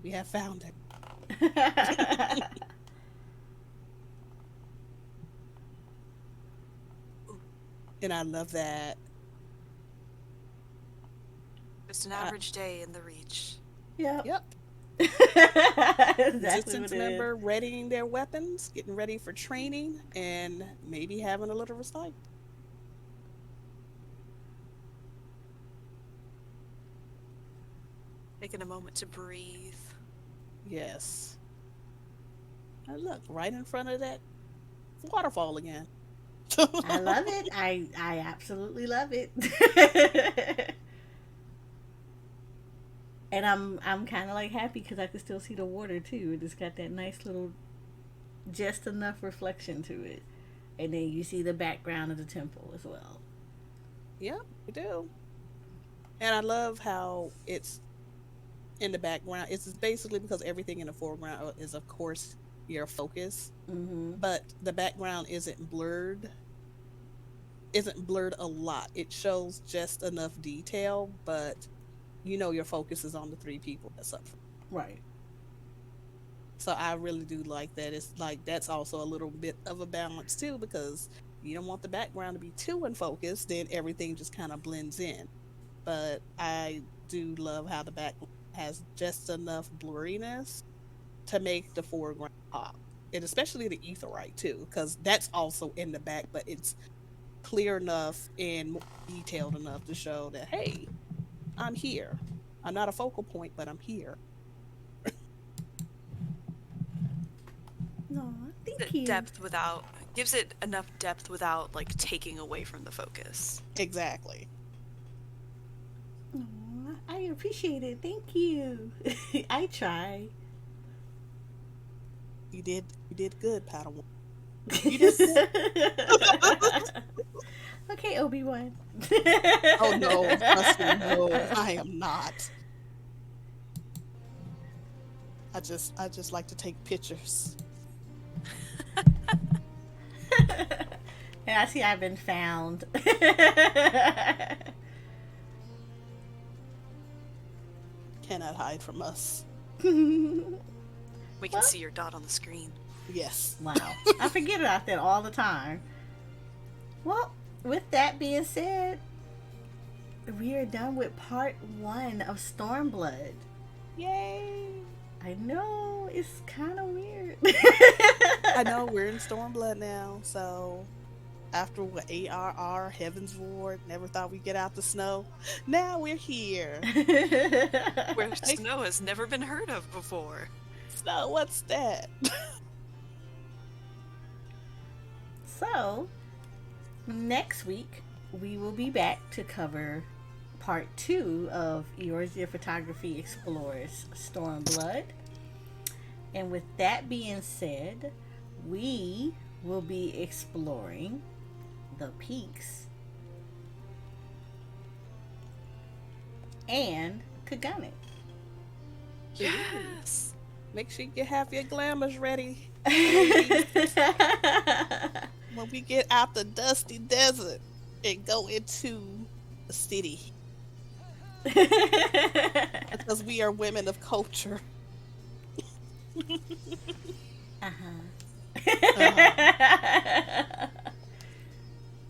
We have found it. And I love that. Just an average day in the Reach. Yep. Yep. Exactly Resistance what it member readying their weapons, getting ready for training, and maybe having a little respite. Taking a moment to breathe. Yes. And look, right in front of that waterfall again. I love it. I absolutely love it. And I'm kind of like happy because I can still see the water too. It's got that nice little, just enough reflection to it, and then you see the background of the temple as well. Yep, we do. And I love how it's in the background. It's basically because everything in the foreground is, of course, your focus, Mm-hmm. but the background isn't blurred. Isn't blurred a lot. It shows just enough detail, but you know your focus is on the three people that's up front. Right. So I really do like that. It's like that's also a little bit of a balance too, because you don't want the background to be too in focus, then everything just kind of blends in. But I do love how the back has just enough blurriness to make the foreground pop. And especially the etherite too, because that's also in the back, but it's clear enough and detailed enough to show that, hey, I'm here. I'm not a focal point, but I'm here. No, thank The you. depth without gives it enough depth without like taking away from the focus. Exactly. Aw, I appreciate it. Thank you. I try. You did good, Padawan. You did good. Okay, Obi-Wan. Oh no, trust me, no, I am not. I just like to take pictures. And I see I've been found. Cannot hide from us. We can Well- see your dot on the screen. Yes. Wow. I forget about that all the time. Well, with that being said, we are done with part 1 of Stormblood. Yay! I know, it's kind of weird. I know we're in Stormblood now, so after what ARR, Heaven's Ward, never thought we'd get out the snow. Now we're here. Where snow has never been heard of before. Snow, what's that? So, next week, we will be back to cover part 2 of Eorzea Photography Explores Stormblood. And with that being said, we will be exploring the peaks and Kagane. Yes. Make sure you have your glamours ready when we get out the dusty desert and go into the city. Because we are women of culture. Let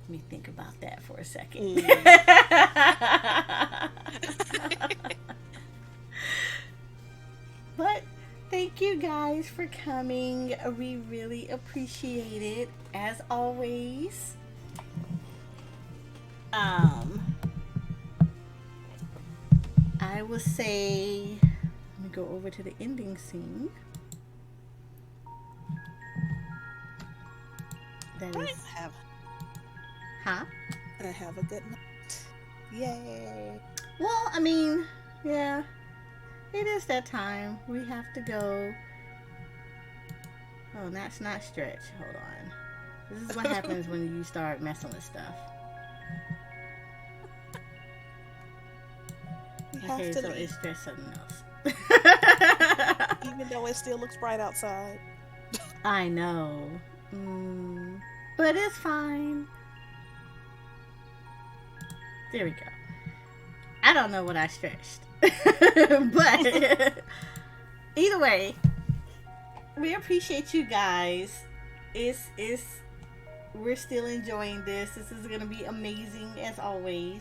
me think about that for a second. But thank you guys for coming. We really appreciate it, as always. I will say, let me go over to the ending scene. That is, huh? And have a good night. Yay. Well, I mean, yeah, it is that time. We have to go. Oh, that's not stretch. Hold on. This is what happens when you start messing with stuff. We have Okay, to so leave, it's just something else. even though it still looks bright outside. I know. But it's fine. There we go. I don't know what I stretched. But either way, we appreciate you guys. We're still enjoying this. This is gonna be amazing as always.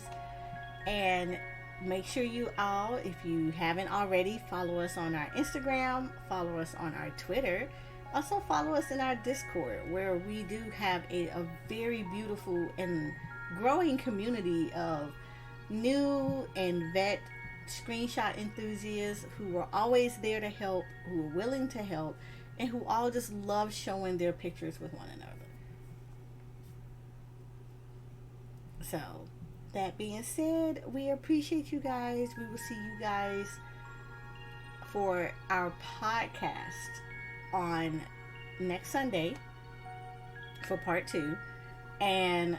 And make sure you all, if you haven't already, follow us on our Instagram, follow us on our Twitter. Also follow us in our Discord, where we do have a very beautiful and growing community of new and vet screenshot enthusiasts who are always there to help, who are willing to help, and who all just love showing their pictures with one another. So, that being said, we appreciate you guys. We will see you guys for our podcast on next Sunday for part 2. And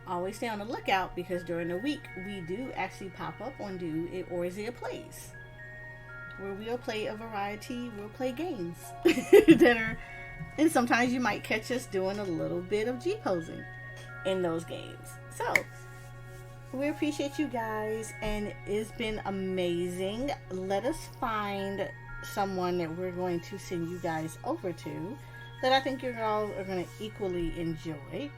always stay on the lookout, because during the week we do actually pop up on Eorzea Plays, where we'll play a variety, we'll play games that are, and sometimes you might catch us doing a little bit of GPOSing in those games. So we appreciate you guys, and it's been amazing. Let us find someone that we're going to send you guys over to that I think you all are going to equally enjoy.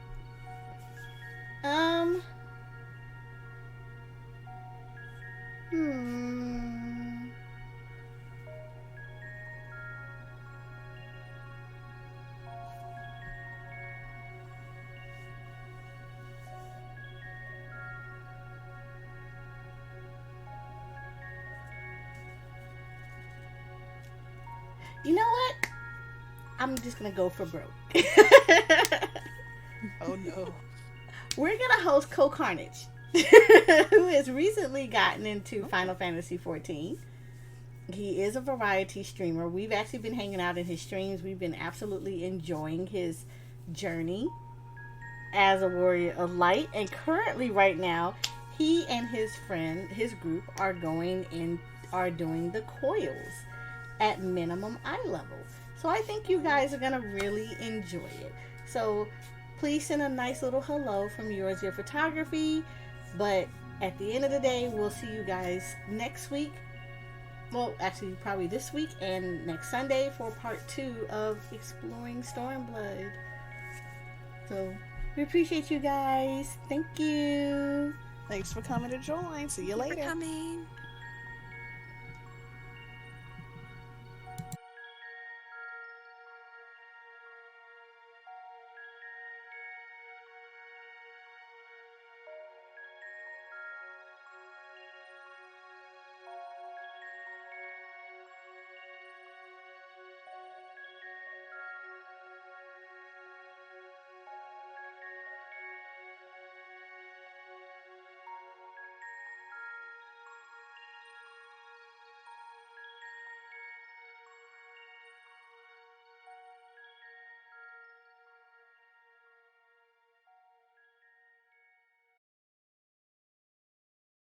You know what? I'm just gonna go for broke. Oh no. We're gonna host Co-Carnage, who has recently gotten into Final Fantasy XIV. He is a variety streamer. We've actually been hanging out in his streams. We've been absolutely enjoying his journey as a warrior of light. And currently, right now, he and his group, are doing the coils at minimum eye level. So I think you guys are gonna really enjoy it. So please send a nice little hello from Eorzea Photography. But at the end of the day, we'll see you guys next week. Well, actually, probably this week and next Sunday for part 2 of Exploring Stormblood. So we appreciate you guys. Thank you. Thanks for coming to join. See you Thank you later. for coming.